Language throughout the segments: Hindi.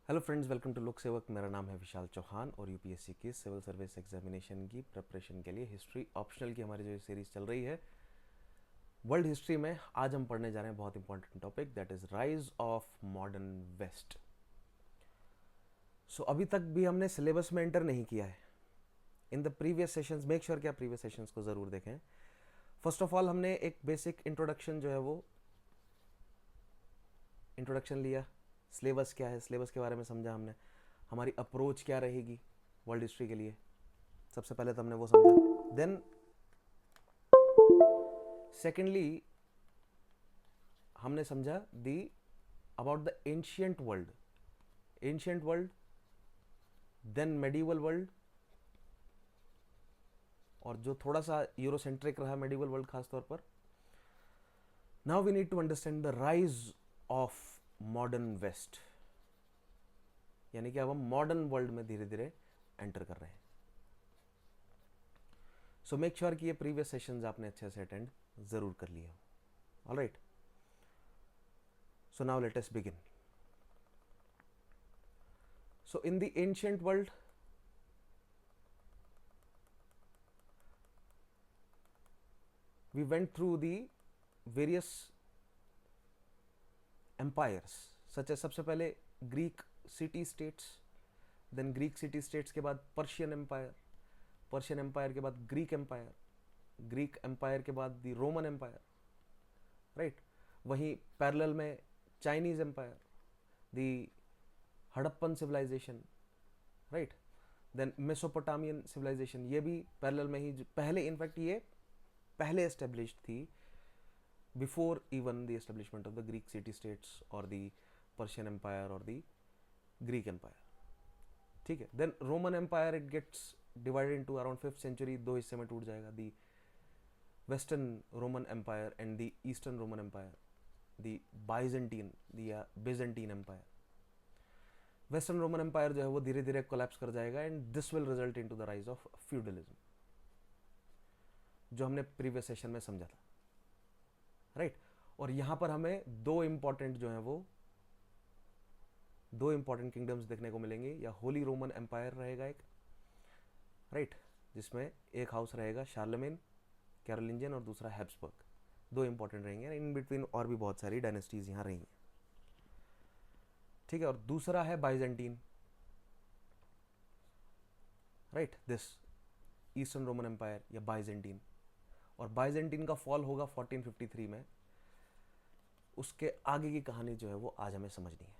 हेलो फ्रेंड्स, वेलकम टू लोक सेवक। मेरा नाम है विशाल चौहान और यूपीएससी की सिविल सर्विस एग्जामिनेशन की प्रिपरेशन के लिए हिस्ट्री ऑप्शनल की हमारी जो सीरीज चल रही है वर्ल्ड हिस्ट्री में, आज हम पढ़ने जा रहे हैं बहुत important topic, that is rise of modern west. So अभी तक भी हमने सिलेबस में एंटर नहीं किया है। In the previous sessions, make sure कि आप प्रीवियस सेशंस को ज़रूर देखें। फर्स्ट ऑफ ऑल हमने एक बेसिक इंट्रोडक्शन जो है वो इंट्रोडक्शन लिया। सिलेबस क्या है, सिलेबस के बारे में समझा हमने। हमारी अप्रोच क्या रहेगी वर्ल्ड हिस्ट्री के लिए, सबसे पहले तो हमने वो समझा। देन सेकेंडली हमने समझा दी about the ancient world, then medieval world, और जो थोड़ा सा यूरोसेंट्रिक रहा मेडिवल वर्ल्ड खासतौर पर। Now we need to understand the rise of modern west, यानी कि अब हम मॉडर्न वर्ल्ड में धीरे धीरे एंटर कर रहे हैं। सो मेक श्योर कि ये प्रीवियस सेशंस आपने अच्छे से अटेंड जरूर कर लिए हो। Alright, so now let us begin. So in the ancient world, we went through the various empires such as, सबसे पहले Greek city states, then Greek city states के बाद पर्शियन एम्पायर, पर्शियन एम्पायर के बाद ग्रीक एम्पायर, ग्रीक एम्पायर के बाद द रोमन एम्पायर, राइट। वहीं पैरेलल में Chinese empire, the Harappan civilisation, right. Then Mesopotamian civilisation, ये भी पैरेलल में ही पहले, इनफैक्ट ये पहले एस्टेब्लिश्ड थी before even the establishment of the Greek city states और द पर्शियन एम्पायर और द ग्रीक एम्पायर, ठीक है। Then Roman empire, it gets divided into around 5th century, दो हिस्से में टूट जाएगा, the western Roman empire and the eastern Roman empire, the Byzantine या Byzantine empire. Western Roman empire जो है वो धीरे धीरे कोलैप्स कर जाएगा and this will result into the rise of feudalism, जो हमने प्रीवियस सेशन में समझा था, राइट। और यहां पर हमें दो इंपॉर्टेंट जो है वो दो इंपॉर्टेंट किंगडम्स देखने को मिलेंगे, या होली रोमन एम्पायर रहेगा एक, राइट, जिसमें एक हाउस रहेगा शार्लेमेन कैरोलिंजियन और दूसरा हैब्सबर्ग, दो इंपॉर्टेंट रहेंगे। इन बिटवीन और भी बहुत सारी डायनेस्टीज यहाँ रहेंगी, ठीक है। और दूसरा है Byzantine, right, this eastern Roman empire या बाइजेंटीन। और बाइजेंटीन का फॉल होगा 1453 में। उसके आगे की कहानी जो है वो आज हमें समझनी है।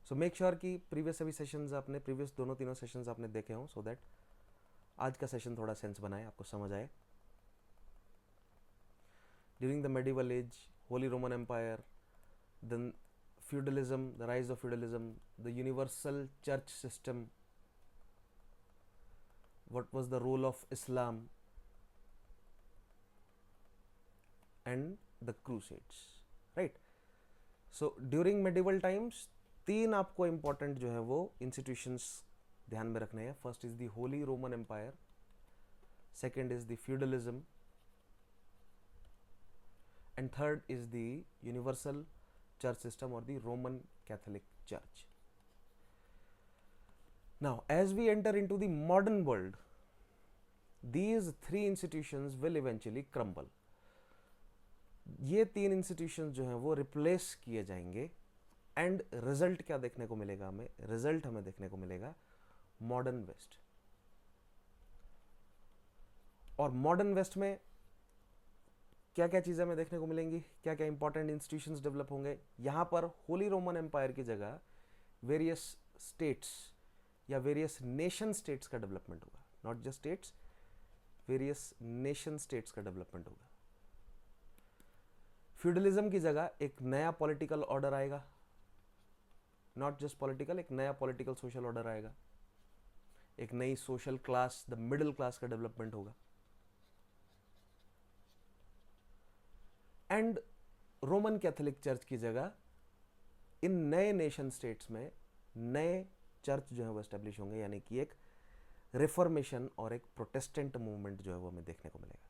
सो मेक श्योर कि प्रीवियस सभी सेशंस आपने, प्रीवियस दोनों तीनों सेशंस आपने देखे हों, सो दैट आज का सेशन थोड़ा सेंस बनाए, आपको समझ आए। During the medieval age, holy Roman empire, then feudalism, the rise of feudalism, the universal church system, what was the role of Islam, and the crusades, right. So during medieval times, तीन आपको इंपॉर्टेंट जो है वो इंस्टीट्यूशंस ध्यान में रखने हैं। First is the holy Roman empire, second is the feudalism, and third is the universal church system or the Roman Catholic Church. Now, as we enter into the modern world, these three institutions will eventually crumble. ये तीन इंस्टीट्यूशंस जो हैं वो रिप्लेस किए जाएंगे एंड रिजल्ट क्या देखने को मिलेगा हमें? रिजल्ट हमें देखने को मिलेगा मॉडर्न वेस्ट। और मॉडर्न वेस्ट में क्या क्या चीज़ें हमें देखने को मिलेंगी, क्या क्या इंपॉर्टेंट इंस्टीट्यूशंस डेवलप होंगे? यहाँ पर होली रोमन एम्पायर की जगह वेरियस स्टेट्स या वेरियस नेशन स्टेट्स का डेवलपमेंट होगा, not just states, various nation states का डेवलपमेंट होगा। फ्यूडलिज्म की जगह एक नया पॉलिटिकल ऑर्डर आएगा, नॉट जस्ट पॉलिटिकल, एक नया पॉलिटिकल सोशल ऑर्डर आएगा, एक नई social class, the middle class का डेवलपमेंट होगा। एंड रोमन कैथोलिक चर्च की जगह इन नए नेशन स्टेट्स में नए चर्च जो है वो एस्टेब्लिश होंगे, यानी कि एक रिफॉर्मेशन और एक प्रोटेस्टेंट मूवमेंट जो है वो हमें देखने को मिलेगा।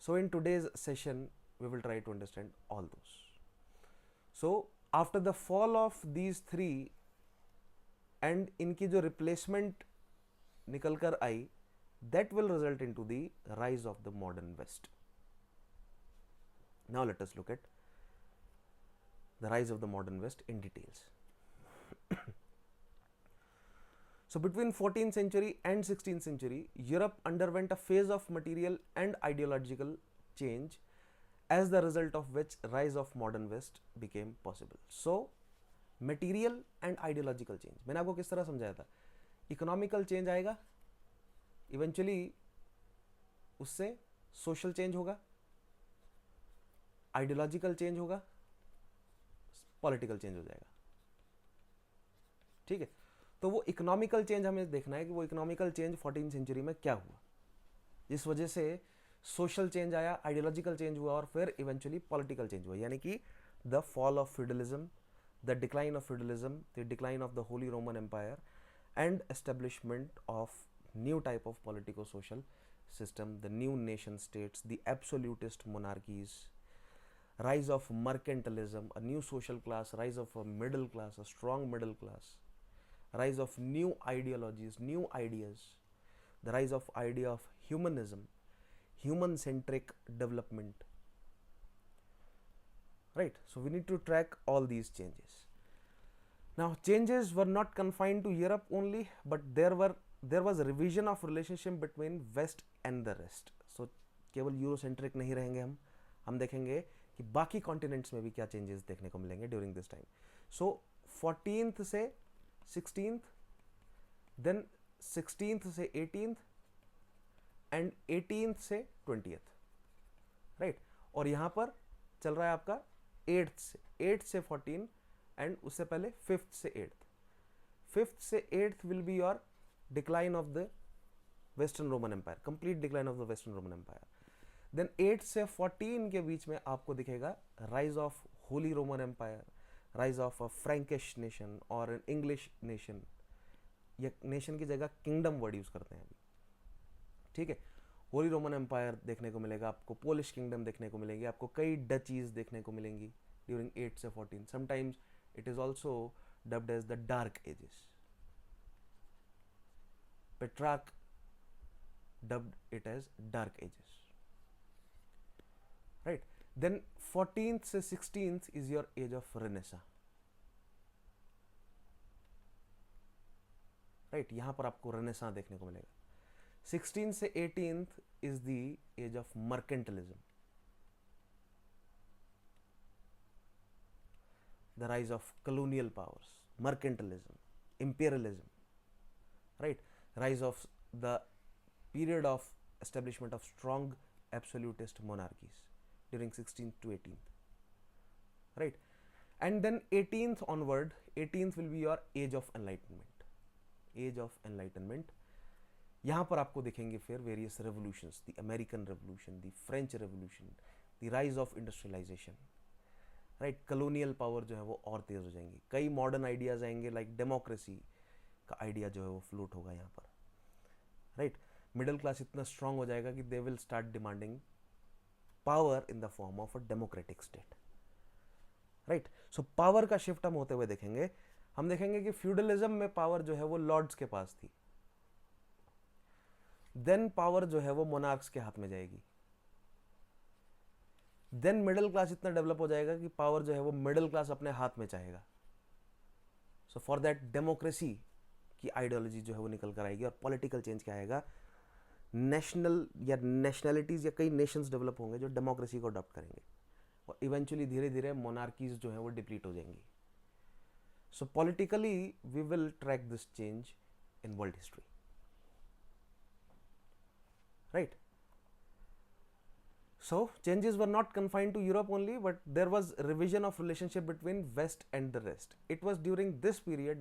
So in today's session we will try to understand all those. So after the fall of these three and इनकी जो रिप्लेसमेंट निकल कर आई, that will result into the rise of the modern West. Now let us look at the rise of the modern West in details. So between 14th century and 16th century, Europe underwent a phase of material and ideological change, as the result of which rise of modern West became possible. So material and ideological change, मैंने आपको किस तरह समझाया था, इकोनॉमिकल चेंज आएगा, इवेंचुअली उससे सोशल चेंज होगा, आइडियोलॉजिकल चेंज होगा, पॉलिटिकल चेंज हो जाएगा. ठीक है, तो वो इकोनॉमिकल चेंज हमें देखना है कि वो इकोनॉमिकल चेंज 14th सेंचुरी में क्या हुआ, जिस वजह से सोशल चेंज आया, आइडियोलॉजिकल चेंज हुआ और फिर इवेंचुअली पॉलिटिकल चेंज हुआ, यानी कि the fall of feudalism, the decline of feudalism, the decline of the holy Roman empire and establishment of new type of politico-social system, the new nation states, the absolutist monarchies, rise of mercantilism, a new social class, rise of a middle class, a strong middle class, rise of new ideologies, new ideas, the rise of idea of humanism, human-centric development. Right, so we need to track all these changes. Now changes were not confined to Europe only, but there was a revision of relationship between West and the rest. So केवल यूरोसेंट्रिक नहीं रहेंगे हम देखेंगे कि बाकी कॉन्टिनेंट्स में भी क्या चेंजेस देखने को मिलेंगे during this time. So 14th से 16th, देन 16th से 18th एंड 18th से 20th, राइट. और यहाँ पर चल रहा है आपका 8th से 14 एंड उससे पहले 5th से 8th. 5th से 8th will be your decline of the Western Roman Empire, complete decline of the Western Roman Empire. Then 8 से 14 के बीच में आपको दिखेगा rise of Holy Roman Empire, rise of a Frankish nation or an English nation. ये nation की जगह kingdom word use करते हैं अभी, ठीक है. Holy Roman Empire देखने को मिलेगा आपको, Polish kingdom देखने को मिलेगी आपको, कई duchies देखने को मिलेंगी during 8 से 14. Sometimes it is also dubbed as the Dark Ages. Petrarch dubbed it as Dark Ages, right. Then 14th से 16th is your age of Renaissance, right. यहाँ पर आपको Renaissance देखने को मिलेगा. 16th से 18th is the age of mercantilism, the rise of colonial powers, mercantilism, imperialism, right. Rise of the period of establishment of strong absolutist monarchies during 16th to 18th, right. And then 18th onward, 18th will be your age of enlightenment, age of enlightenment. यहाँ पर आपको दिखेंगे फिर various revolutions, the American Revolution, the French Revolution, the rise of industrialization, right. colonial power जो है वो और तेज हो जाएंगी, कई modern ideas आएंगे like democracy का आइडिया जो है वो फ्लोट होगा यहाँ पर, राइट. मिडिल क्लास इतना स्ट्रांग हो जाएगा कि they will start demanding power in the form of a democratic state, right. So power का शिफ्ट हम होते हुए देखेंगे. हम देखेंगे कि फ्यूडलिज्म में पावर जो है वो लॉर्ड्स के पास थी, देन पावर जो है वो मोनार्क्स के हाथ में जाएगी, देन मिडिल क्लास इतना डेवलप हो जाएगा कि पावर जो है वो मिडिल क्लास अपने हाथ में चाहेगा. सो फॉर दैट डेमोक्रेसी की आइडियोलॉजी जो है वो निकल कर आएगी और पॉलिटिकल चेंज क्या आएगा, नेशनल या नेशनैलिटीज या कई नेशंस डेवलप होंगे जो डेमोक्रेसी को अडॉप्ट करेंगे और इवेंचुअली धीरे धीरे मोनार्कीज जो है वो डिप्लीट हो जाएंगी. So politically we will track this change in world history, right. So changes were not confined to Europe only, but there was revision of relationship between West and the rest. It was during this period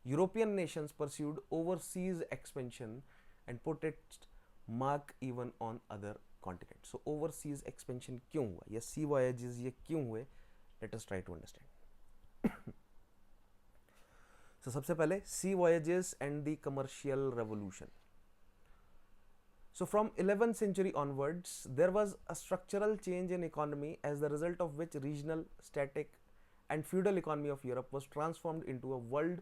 European nations pursued overseas expansion and put its mark even on other continents. So overseas expansion क्यों हुआ, या sea voyages ये क्यों हुए, let us try to understand. So सबसे पहले sea voyages and the commercial revolution. So from 11th century onwards, there was a structural change in economy as the result of which regional, static and feudal economy of Europe was transformed into a world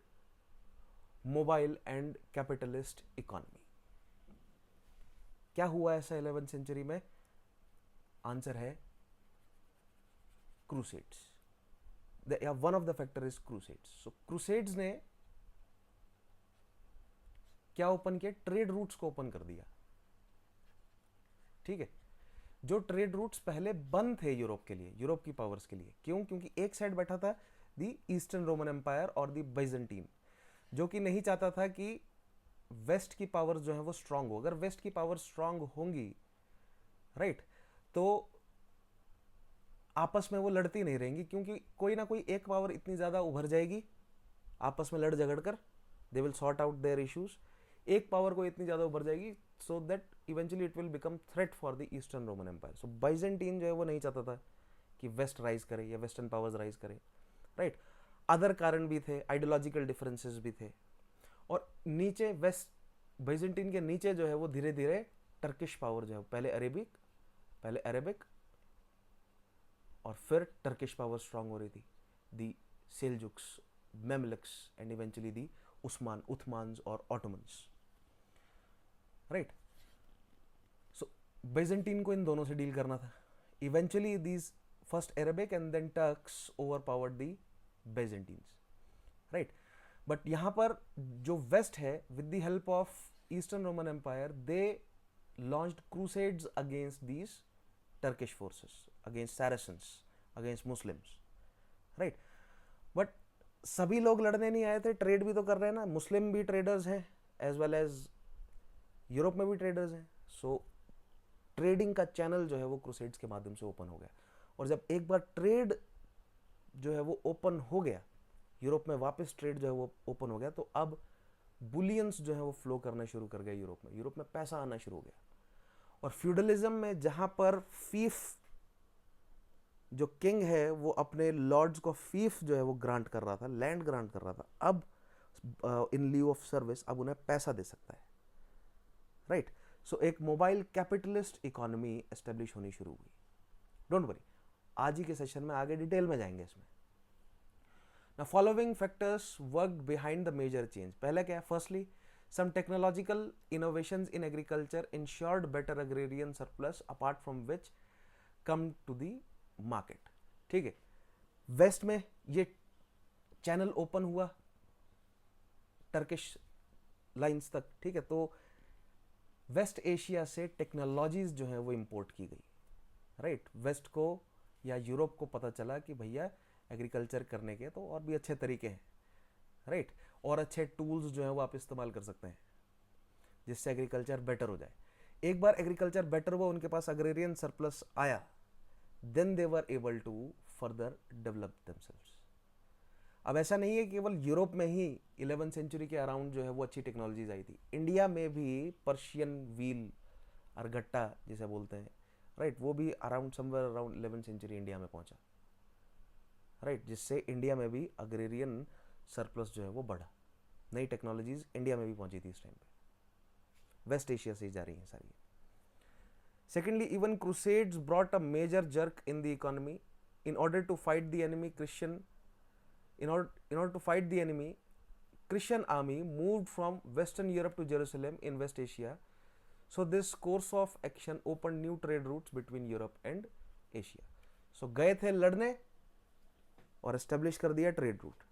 mobile and capitalist economy. क्या हुआ ऐसा 11th century में? आंसर है crusades. One of the factor is crusades. So crusades ने क्या ओपन किया? ट्रेड रूट्स को ओपन कर दिया. ठीक है, जो ट्रेड रूट्स पहले बंद थे यूरोप के लिए, यूरोप की पावर्स के लिए. क्यों? क्योंकि एक साइड बैठा था दी ईस्टर्न रोमन एम्पायर और दी बाइजेंटीन, जो कि नहीं चाहता था कि वेस्ट की पावर्स जो है वो स्ट्रांग हो. अगर वेस्ट की पावर स्ट्रांग होंगी, राइट, तो आपस में वो लड़ती नहीं रहेंगी, क्योंकि कोई ना कोई एक पावर इतनी ज्यादा उभर जाएगी आपस में लड़ झगड़ कर, they will sort out their issues. एक पावर को इतनी ज्यादा उभर जाएगी so that eventually it will become threat for the eastern Roman empire. So Byzantine जो है वो नहीं चाहता था कि वेस्ट राइज करे या वेस्टर्न पावर्स राइज करे, राइट. अदर कारण भी थे, आइडियोलॉजिकल डिफरेंसेस भी थे. और नीचे वेस्ट बाइजेंटीन के नीचे जो है वो धीरे धीरे टर्किश पावर जो है, पहले अरेबिक और फिर टर्किश पावर स्ट्रांग हो रही थी. दी सेल्जुक्स, मेमलक्स एंड इवेंचुअली दी उस्मान्स और ऑटोमन्स, राइट. सो बाइजेंटीन को इन दोनों से डील करना था. Eventually these first Arabic and then Turks overpowered the Byzantines, right. But यहां पर जो वेस्ट है, with the help of eastern Roman empire, they launched crusades against these Turkish forces, against Saracens, against Muslims, right. But सभी लोग लड़ने नहीं आए थे, ट्रेड भी तो कर रहे हैं ना. मुस्लिम भी ट्रेडर्स हैं एज वेल एज यूरोप में भी ट्रेडर्स हैं. सो ट्रेडिंग का चैनल जो है वो क्रूसेड्स के माध्यम से ओपन हो गया. और जब एक बार ट्रेड जो है वो ओपन हो गया, यूरोप में वापस ट्रेड जो है वो ओपन हो गया, तो अब बुलियंस जो है वो फ्लो करना शुरू कर गया यूरोप में. यूरोप में पैसा आना शुरू हो गया. और फ्यूडलिज्म में जहां पर फीफ, जो किंग है वो अपने लॉर्ड्स को फीफ जो है वो ग्रांट कर रहा था, लैंड ग्रांट कर रहा था, अब इन लीव ऑफ सर्विस अब उन्हें पैसा दे सकता है, राइट. सो एक मोबाइल कैपिटलिस्ट इकोनॉमी एस्टेब्लिश होनी शुरू हुई. डोंट वरी, आज ही के सेशन में आगे डिटेल में जाएंगे इसमें. Now following factors worked behind the major change. पहले क्या है? Firstly, some technological innovations in agriculture ensured better agrarian surplus, apart from which come to the market. ठीक है, वेस्ट में ये चैनल ओपन हुआ टर्किश लाइंस तक. ठीक है, तो वेस्ट एशिया से टेक्नोलॉजीज जो है वो इंपोर्ट की गई, राइट. वेस्ट को या यूरोप को पता चला कि भैया एग्रीकल्चर करने के तो और भी अच्छे तरीके हैं, राइट. और अच्छे टूल्स जो है वो आप इस्तेमाल कर सकते हैं जिससे एग्रीकल्चर बेटर हो जाए. एक बार एग्रीकल्चर बेटर हुआ, उनके पास अग्रेरियन सरप्लस आया, then they were able to further develop themselves. अब ऐसा नहीं है केवल यूरोप में ही 11th सेंचुरी के अराउंड जो है वो अच्छी टेक्नोलॉजीज आई थी. इंडिया में भी पर्शियन व्हील, अरगट्टा जिसे बोलते हैं, राइट, वो भी around somewhere around 11th century India में पहुंचा, राइट, जिससे इंडिया में भी अग्रेरियन सरप्लस जो है वो बढ़ा. नई टेक्नोलॉजीज इंडिया में भी पहुंची थी इस टाइम पे. वेस्ट एशिया से ही जा रही हैं सारी. Secondly, even crusades brought a major jerk in the economy. In order to fight the enemy Christian army moved from Western Europe to Jerusalem in West Asia. So this course of action opened new trade routes between Europe and Asia. So गए थे लड़ने और एस्टेब्लिश कर दिया trade route.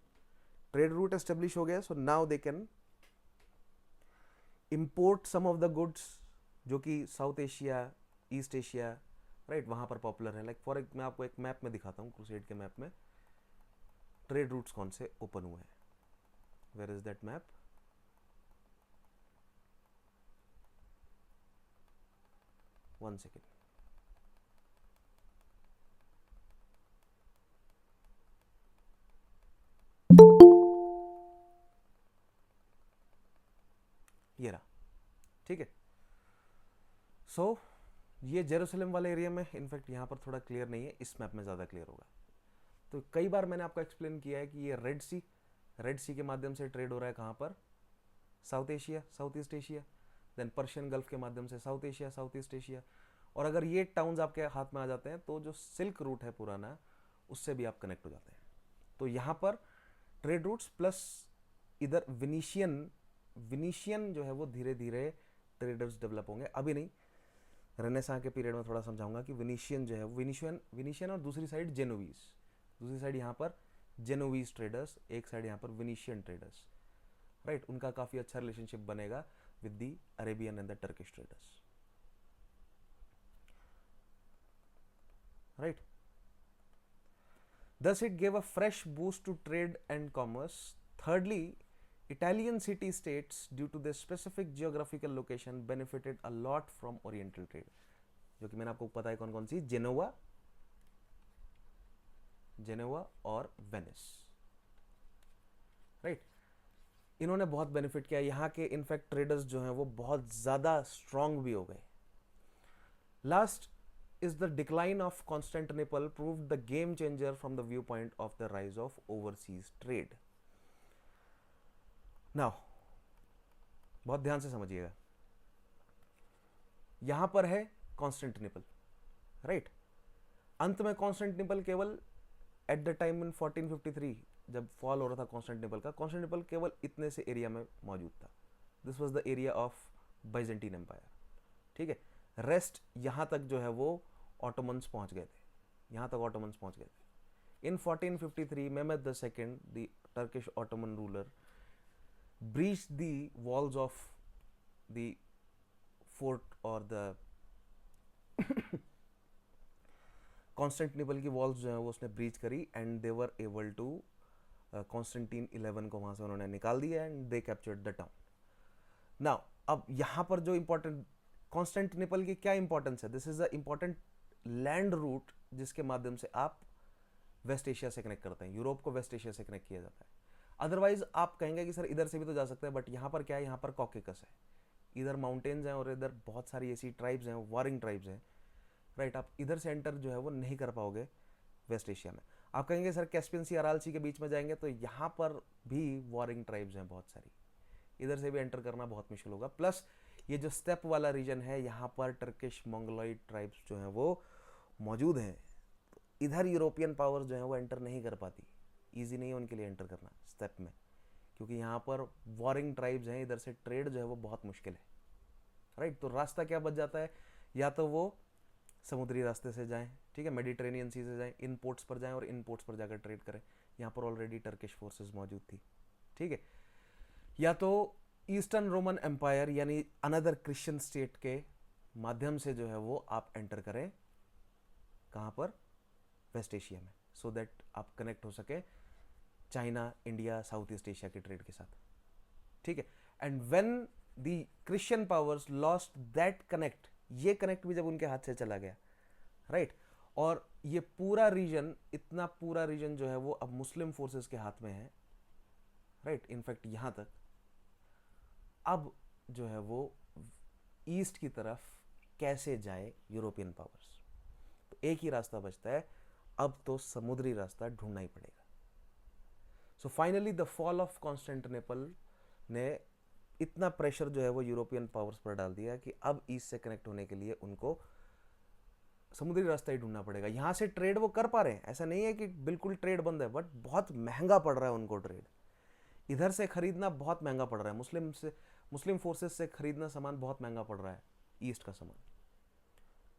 Trade route establish हो गया. So now they can import some of the goods जो कि south Asia, east Asia, right, वहां पर पॉपुलर है. लाइक फॉर मैं आपको एक मैप में दिखाता हूँ, क्रूसेड के मैप में ट्रेड रूट्स कौन से ओपन हुए हैं. Where is that map? One second. ये रहा, ठीक है. सो ये जेरूसलम वाले एरिया में, इनफैक्ट यहाँ पर थोड़ा क्लियर नहीं है, इस मैप में ज़्यादा क्लियर होगा. तो कई बार मैंने आपको एक्सप्लेन किया है कि ये रेड सी के माध्यम से ट्रेड हो रहा है. कहाँ पर? South Asia, south east Asia. Then Persian gulf के माध्यम से south Asia, south east Asia. और अगर ये टाउन्स आपके हाथ में आ जाते हैं तो जो सिल्क रूट है पुराना, उससे भी आप कनेक्ट हो जाते हैं। तो यहाँ पर ट्रेड रूट्स प्लस इधर विनीशियन जो है वो धीरे धीरे ट्रेडर्स डेवलप होंगे, अभी नहीं, रेनेसां के पीरियड में थोड़ा समझाऊंगा कि विनीशियन जो है विनीशियन और दूसरी साइड जेनोवीज, दूसरी साइड यहाँ पर जेनोवीज ट्रेडर्स, एक साइड यहाँ पर विनीशियन ट्रेडर्स, राइट। उनका काफ़ी अच्छा रिलेशनशिप बनेगा with the Arabian and the Turkish traders, right. Thus, it gave a fresh boost to trade and commerce. Thirdly, Italian city-states, due to their specific geographical location, benefited a lot from Oriental trade. जो कि मैंने आपको पता है कौन कौन सी, जेनोवा और वेनिस, राइट। इन्होंने बहुत बेनिफिट किया। यहाँ के इनफैक्ट ट्रेडर्स जो हैं वो बहुत ज़्यादा स्ट्रांग भी हो गए। Last is the decline of Constantinople proved the game changer from the viewpoint of the rise of overseas trade. Now, बहुत ध्यान से समझिएगा, यहां पर है कॉन्स्टेंटिनोपल, राइट। अंत में कॉन्स्टेंटिनोपल केवल एट द टाइम इन 1453 जब फॉल हो रहा था कॉन्स्टेंटिनोपल का, कॉन्स्टेंटिनोपल केवल इतने से एरिया में मौजूद था। This was the area of Byzantine empire, ठीक है। रेस्ट यहां तक जो है वो ऑटोमन्स पहुंच गए थे, यहाँ तक ऑटोमन्स पहुंच गए थे। In 1453 Mehmed the second, the Turkish Ottoman ruler, breach the walls of the fort और द कॉन्स्टेंटिनोपल की वॉल्स जो है वो उसने ब्रीच करी and they were able to Constantine 11 को वहां से उन्होंने निकाल दिया and they captured the town. Now अब यहाँ पर जो इंपॉर्टेंट, कॉन्स्टेंटिनोपल की क्या इंपॉर्टेंस है, this is the important land route जिसके माध्यम से आप वेस्ट एशिया से कनेक्ट करते हैं, यूरोप को वेस्ट एशिया से कनेक्ट किया जाता है। अदरवाइज आप कहेंगे कि सर इधर से भी तो जा सकते हैं, बट यहाँ पर क्या है, यहाँ पर कॉकेकस है, इधर माउंटेन्स हैं और इधर बहुत सारी ऐसी ट्राइब्स हैं, वॉरिंग ट्राइब्स हैं, राइट। आप इधर से एंटर जो है वो नहीं कर पाओगे वेस्ट एशिया में। आप कहेंगे सर कैस्पियन सी, अराल सी के बीच में जाएंगे तो यहाँ पर भी वॉरिंग ट्राइब्स हैं बहुत सारी, इधर से भी एंटर करना बहुत मुश्किल होगा। प्लस ये जो स्टेप वाला रीजन है यहाँ पर टर्किश मंगोलॉइड ट्राइब्स जो हैं वो मौजूद हैं, तो इधर यूरोपियन पावर्स जो हैं वो एंटर नहीं कर पाती, इजी नहीं है उनके लिए एंटर करना स्टेप में, क्योंकि यहाँ पर वॉरिंग ट्राइब्स हैं, इधर से ट्रेड जो है वो बहुत मुश्किल है, राइट। तो रास्ता क्या बच जाता है, या तो वो समुद्री रास्ते से जाएं, ठीक है, मेडिटेरेनियन सी से जाएं, इन पोर्ट्स पर जाएं और इन पोर्ट्स पर जाकर ट्रेड करें। यहाँ पर ऑलरेडी टर्किश फोर्सेस मौजूद थी, ठीक है। या तो ईस्टर्न रोमन एम्पायर यानी अनदर क्रिश्चियन स्टेट के माध्यम से जो है वो आप एंटर करें, कहाँ पर, वेस्ट एशिया में, सो दैट आप कनेक्ट हो सके China, India, south east Asia के ट्रेड के साथ, ठीक है। And when the Christian powers lost that connect, ये कनेक्ट भी जब उनके हाथ से चला गया, राइट, और ये पूरा रीजन, इतना पूरा रीजन जो है वो अब मुस्लिम फोर्सेस के हाथ में है, राइट। इनफैक्ट यहाँ तक अब जो है वो ईस्ट की तरफ कैसे जाए यूरोपियन पावर्स, तो एक ही रास्ता बचता है, अब तो समुद्री रास्ता ढूंढना ही पड़ेगा। So finally the fall of Constantinople ने इतना प्रेशर जो है वो यूरोपियन पावर्स पर डाल दिया कि अब ईस्ट से कनेक्ट होने के लिए उनको समुद्री रास्ता ही ढूंढना पड़ेगा। यहाँ से ट्रेड वो कर पा रहे हैं, ऐसा नहीं है कि बिल्कुल ट्रेड बंद है, बट बहुत महंगा पड़ रहा है उनको ट्रेड, इधर से खरीदना बहुत महंगा पड़ रहा है, मुस्लिम फोर्सेस से खरीदना सामान बहुत महंगा पड़ रहा है, ईस्ट का सामान।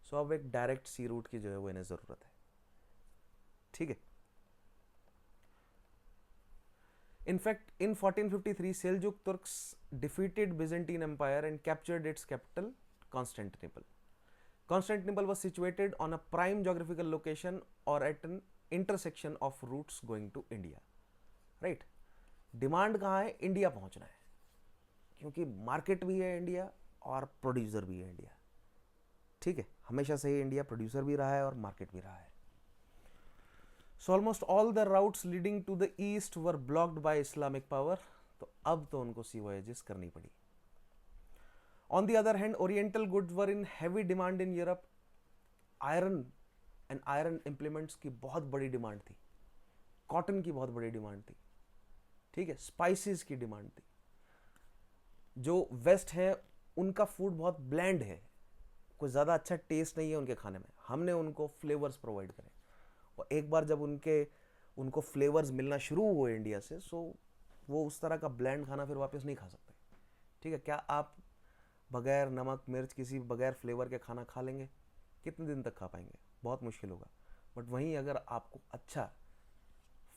सो अब एक डायरेक्ट सी रूट की जो है वो इन्हें जरूरत है, ठीक है। In fact in 1453 Seljuk Turks defeated Byzantine empire and captured its capital Constantinople. Constantinople was situated on a prime geographical location or at an intersection of routes going to India, right? Demand कहाँ है, इंडिया पहुंचना है, क्योंकि मार्केट भी है इंडिया और प्रोड्यूसर भी है इंडिया, ठीक है। हमेशा से ही इंडिया प्रोड्यूसर भी रहा है और मार्केट भी रहा है। So almost all the routes leading to the east were blocked by Islamic power, तो अब तो उनको सी वॉयेजेस करनी पड़ी। On the other hand, Oriental goods were in heavy demand in Europe. Iron and iron implements की बहुत बड़ी डिमांड थी, कॉटन की बहुत बड़ी डिमांड थी, ठीक है, स्पाइसेस की डिमांड थी। जो वेस्ट है उनका फूड बहुत ब्लैंड है, कोई ज़्यादा अच्छा टेस्ट नहीं है उनके खाने में, हमने उनको फ्लेवर्स प्रोवाइड करे, और एक बार जब उनको फ्लेवर्स मिलना शुरू हुए इंडिया से, सो वो उस तरह का ब्लैंड खाना फिर वापस नहीं खा सकते। ठीक है, क्या आप बगैर नमक मिर्च किसी बगैर फ्लेवर के खाना खा लेंगे? कितने दिन तक खा पाएंगे? बहुत मुश्किल होगा। बट वहीं अगर आपको अच्छा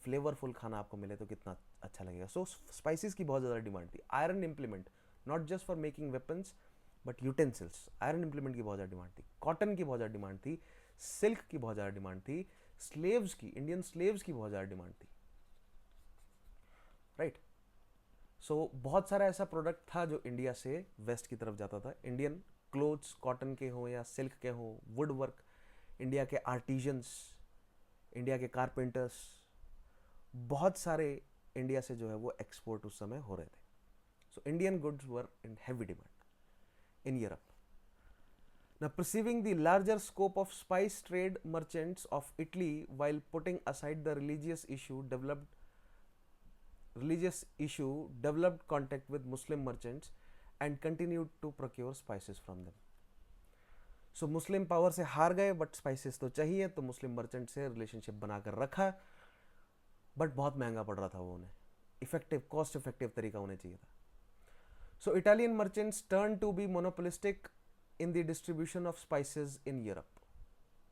फ्लेवरफुल खाना आपको मिले तो कितना अच्छा लगेगा। सो स्पाइसेस की बहुत ज़्यादा डिमांड थी। Iron implement, not just for making weapons but utensils, iron implement की बहुत ज़्यादा डिमांड थी। कॉटन की बहुत ज़्यादा डिमांड थी। सिल्क की बहुत ज़्यादा डिमांड थी। स्लेव्स की, इंडियन स्लेव्स की बहुत ज़्यादा डिमांड थी। राइट। सो बहुत सारा ऐसा प्रोडक्ट था जो इंडिया से वेस्ट की तरफ जाता था। इंडियन क्लोथ्स, कॉटन के हों या सिल्क के हों, वुड वर्क, इंडिया के आर्टिजन्स, इंडिया के कारपेंटर्स, बहुत सारे इंडिया से जो है वो एक्सपोर्ट उस समय हो रहे थे। So Indian goods were in heavy demand in Europe. Now, perceiving the larger scope of spice trade, merchants of Italy, while putting aside the religious issue, developed contact with Muslim merchants and continued to procure spices from them. So Muslim power से हार गए, बट स्पाइसेस तो चाहिए, तो मुस्लिम मर्चेंट से रिलेशनशिप बनाकर रखा, बट बहुत महंगा पड़ रहा था वो उन्हें। इफेक्टिव, कॉस्ट इफेक्टिव तरीका उन्हें चाहिए था। So Italian merchants turn to be monopolistic in the distribution of spices in Europe.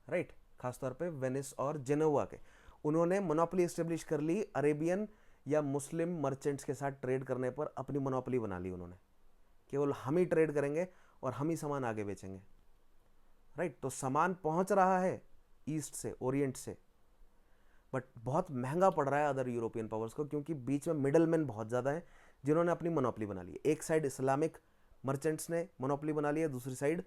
Right, खासतौर पे वेनिस और जेनोवा के, उन्होंने मोनोपोली एस्टेब्लिश कर ली। अरेबियन या मुस्लिम मर्चेंट्स के साथ ट्रेड करने पर अपनी मोनोपोली बना ली उन्होंने। केवल हम ही ट्रेड करेंगे और हम ही सामान आगे बेचेंगे। राइट, तो सामान पहुंच रहा है ईस्ट से, ओरिएंट से, बट बहुत महंगा पड़ रहा है अदर यूरोपियन पावर्स को, क्योंकि बीच में मिडलमैन बहुत ज़्यादा हैं जिन्होंने अपनी मोनोपोली बना ली है। एक साइड इस्लामिक मर्चेंट्स ने मोनोपोली बना ली है, दूसरी साइड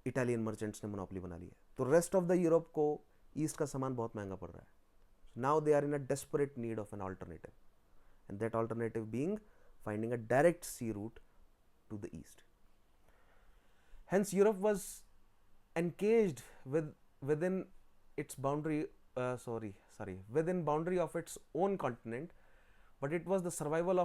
इटालियन मर्चेंट्स ने मोनोपोली बना ली है। तो रेस्ट ऑफ द यूरोप को ईस्ट का सामान बहुत महंगा पड़ रहा है। Now they are in a desperate need of an alternative, and that alternative being finding a direct sea route to the east. Hence, Europe was encaged within its within boundary of its own continent, but it was the survival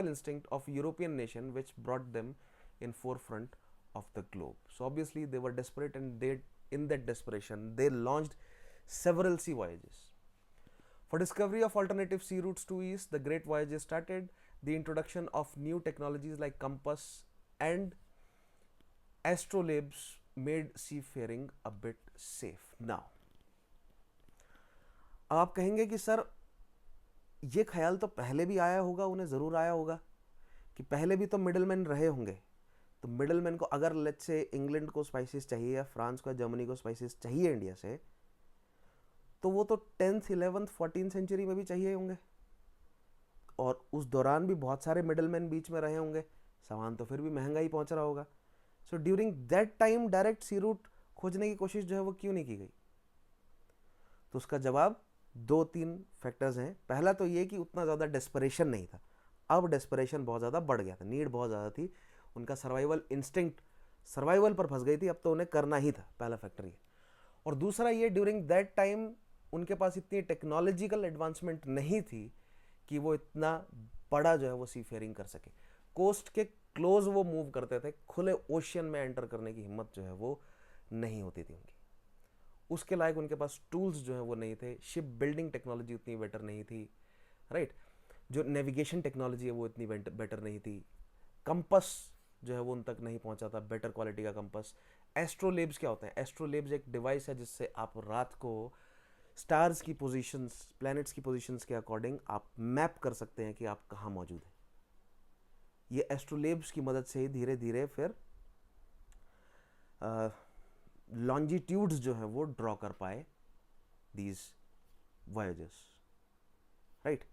instinct of European nation which brought them in forefront of the globe. So obviously they were desperate, and in that desperation they launched several sea voyages. For discovery of alternative sea routes to east, the great voyages started. The introduction of new technologies like compass and astrolabes made seafaring a bit safe. Now, अब आप कहेंगे कि सर ये ख्याल तो पहले भी आया होगा, उन्हें ज़रूर आया होगा कि पहले भी तो मिडलमैन रहे होंगे। तो मिडलमैन को अगर लेट्स से इंग्लैंड को स्पाइसेस चाहिए या फ्रांस को, जर्मनी को स्पाइसेस चाहिए इंडिया से, तो वो तो 10th 11th 14th सेंचुरी में भी चाहिए होंगे, और उस दौरान भी बहुत सारे मिडलमैन बीच में रहे होंगे, सामान तो फिर भी महंगा ही पहुंच रहा होगा। So during that time direct sea route खोजने की कोशिश जो है वो क्यों नहीं की गई? तो उसका जवाब 2-3 फैक्टर्स हैं। पहला तो ये कि उतना ज़्यादा डेस्परेशन नहीं था, अब डेस्परेशन बहुत ज़्यादा बढ़ गया था, नीड बहुत ज़्यादा थी, उनका सर्वाइवल इंस्टिंक्ट सर्वाइवल पर फंस गई थी, अब तो उन्हें करना ही था। पहला फैक्टर ये। और दूसरा ये, ड्यूरिंग दैट टाइम उनके पास इतनी टेक्नोलॉजिकल एडवांसमेंट नहीं थी कि वो इतना बड़ा जो है वो सी फेयरिंग कर सके। कोस्ट के क्लोज वो मूव करते थे, खुले ओशियन में एंटर करने की हिम्मत जो है वो नहीं होती थी उनकी। उसके लायक उनके पास टूल्स जो है वो नहीं थे, शिप बिल्डिंग टेक्नोलॉजी उतनी बेटर नहीं थी, राइट, जो नेविगेशन टेक्नोलॉजी है वो इतनी बेटर नहीं थी, कंपस जो है वो उन तक नहीं पहुंचा था, बेटर क्वालिटी का कंपस। एस्ट्रोलेब्स क्या होते हैं? एस्ट्रोलेब्स एक डिवाइस है जिससे आप रात को स्टार्स की पोजीशंस, प्लैनेट्स की पोजीशंस के अकॉर्डिंग आप मैप कर सकते हैं कि आप कहाँ मौजूद हैं। ये एस्ट्रोलेब्स की मदद से ही धीरे धीरे फिर लॉन्जिट्यूड्स जो है वो ड्रॉ कर पाए दीज वॉयजेस, राइट।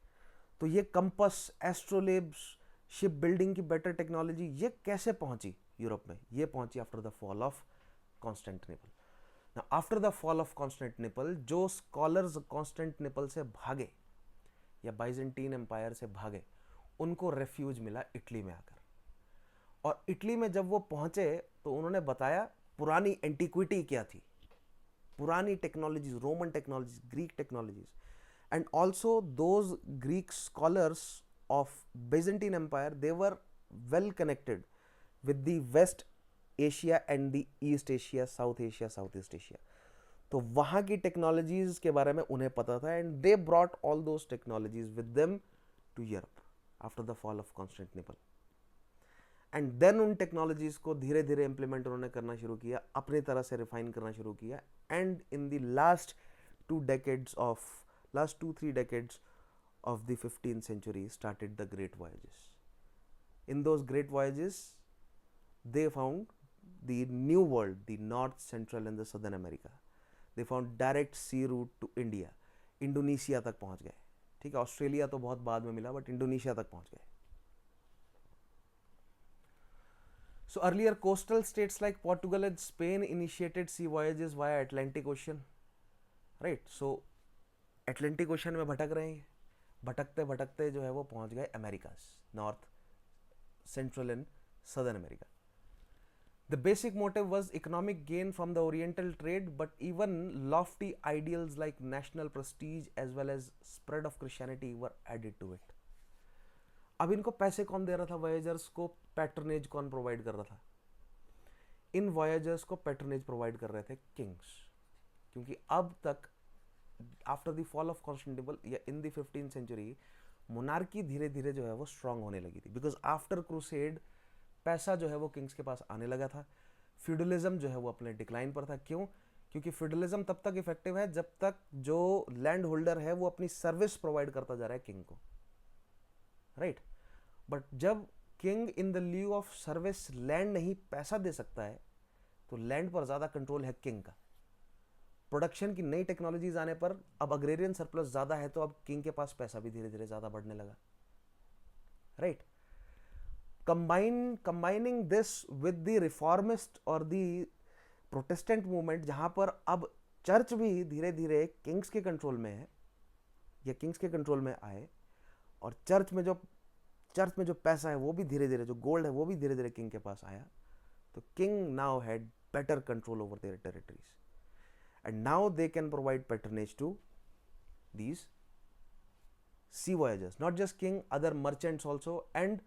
तो ये कंपस, एस्ट्रोलेब्स, शिप बिल्डिंग की बेटर टेक्नोलॉजी ये कैसे पहुंची यूरोप में? ये पहुंची after the fall of Constantinople. Now after the fall of Constantinople, जो स्कॉलर्स कॉन्स्टेंटिनोपल से भागे या बाइजेंटीन एम्पायर से भागे, उनको रेफ्यूज मिला इटली में आकर। और इटली में जब वो पहुंचे तो उन्होंने बताया पुरानी एंटीक्विटी क्या थी, पुरानी technologies, Roman technologies, Greek technologies, and also those Greek scholars of Byzantine Empire, they were well connected with the west Asia and the east Asia, south Asia, south east Asia. तो वहाँ की टेक्नोलॉजीज के बारे में उन्हें पता था, and they brought all those technologies with them to Europe after the fall of Constantinople. And then उन टेक्नोलॉजीज को धीरे धीरे इंप्लीमेंट उन्होंने करना शुरू किया, अपनी तरह से रिफाइन करना शुरू किया, and in the last 2-3 decades of the 15th century started the great voyages. In those great voyages, they found the new world, the North, Central and the Southern America. They found direct sea route to India. Indonesia तक पहुंच गए, ठीक है, ऑस्ट्रेलिया तो बहुत बाद में मिला, बट इंडोनेशिया तक पहुंच गए। So earlier coastal states like Portugal and Spain initiated sea voyages via Atlantic Ocean, right? So Atlantic Ocean में भटक रहे हैं, भटकते भटकते जो है वो पहुंच गए Americas, north, central and southern America. The basic motive was economic gain from the Oriental trade, but even lofty ideals like national prestige as well as spread of Christianity were added to it. अब इनको पैसे कौन दे रहा था? वॉयेजर्स को पैट्रनेज कौन प्रोवाइड कर रहा था? इन वॉयेजर्स को पैट्रनेज प्रोवाइड कर रहे थे किंग्स, क्योंकि अब तक after the fall of Constantinople या in the 15th century monarchy धीरे धीरे जो है वो स्ट्रांग होने लगी थी, बिकॉज आफ्टर क्रूसेड पैसा जो है वो किंग्स के पास आने लगा था। फ्यूडलिज्म जो है वो अपने डिक्लाइन पर था। क्यों? क्योंकि फ्यूडलिज्म तब तक इफेक्टिव है जब तक जो लैंड होल्डर है वो अपनी सर्विस प्रोवाइड करता जा रहा है किंग को, राइट? बट जब king in the lieu of service land नहीं पैसा दे सकता है, तो लैंड पर ज्यादा कंट्रोल है किंग का। प्रोडक्शन की नई टेक्नोलॉजीज आने पर अब अग्रेरियन सरप्लस ज्यादा है, तो अब किंग के पास पैसा भी धीरे धीरे ज्यादा बढ़ने लगा, right? Combining this with the reformist और द प्रोटेस्टेंट मूवमेंट, जहां पर अब चर्च भी धीरे धीरे किंग्स के कंट्रोल में है या किंग्स के कंट्रोल में आए, और चर्च में जो पैसा है वो भी धीरे धीरे, जो गोल्ड है वो भी धीरे धीरे किंग के पास आया, तो king now had better control over there territories, and now they can provide patronage to these sea voyagers, not just king, other merchants also. and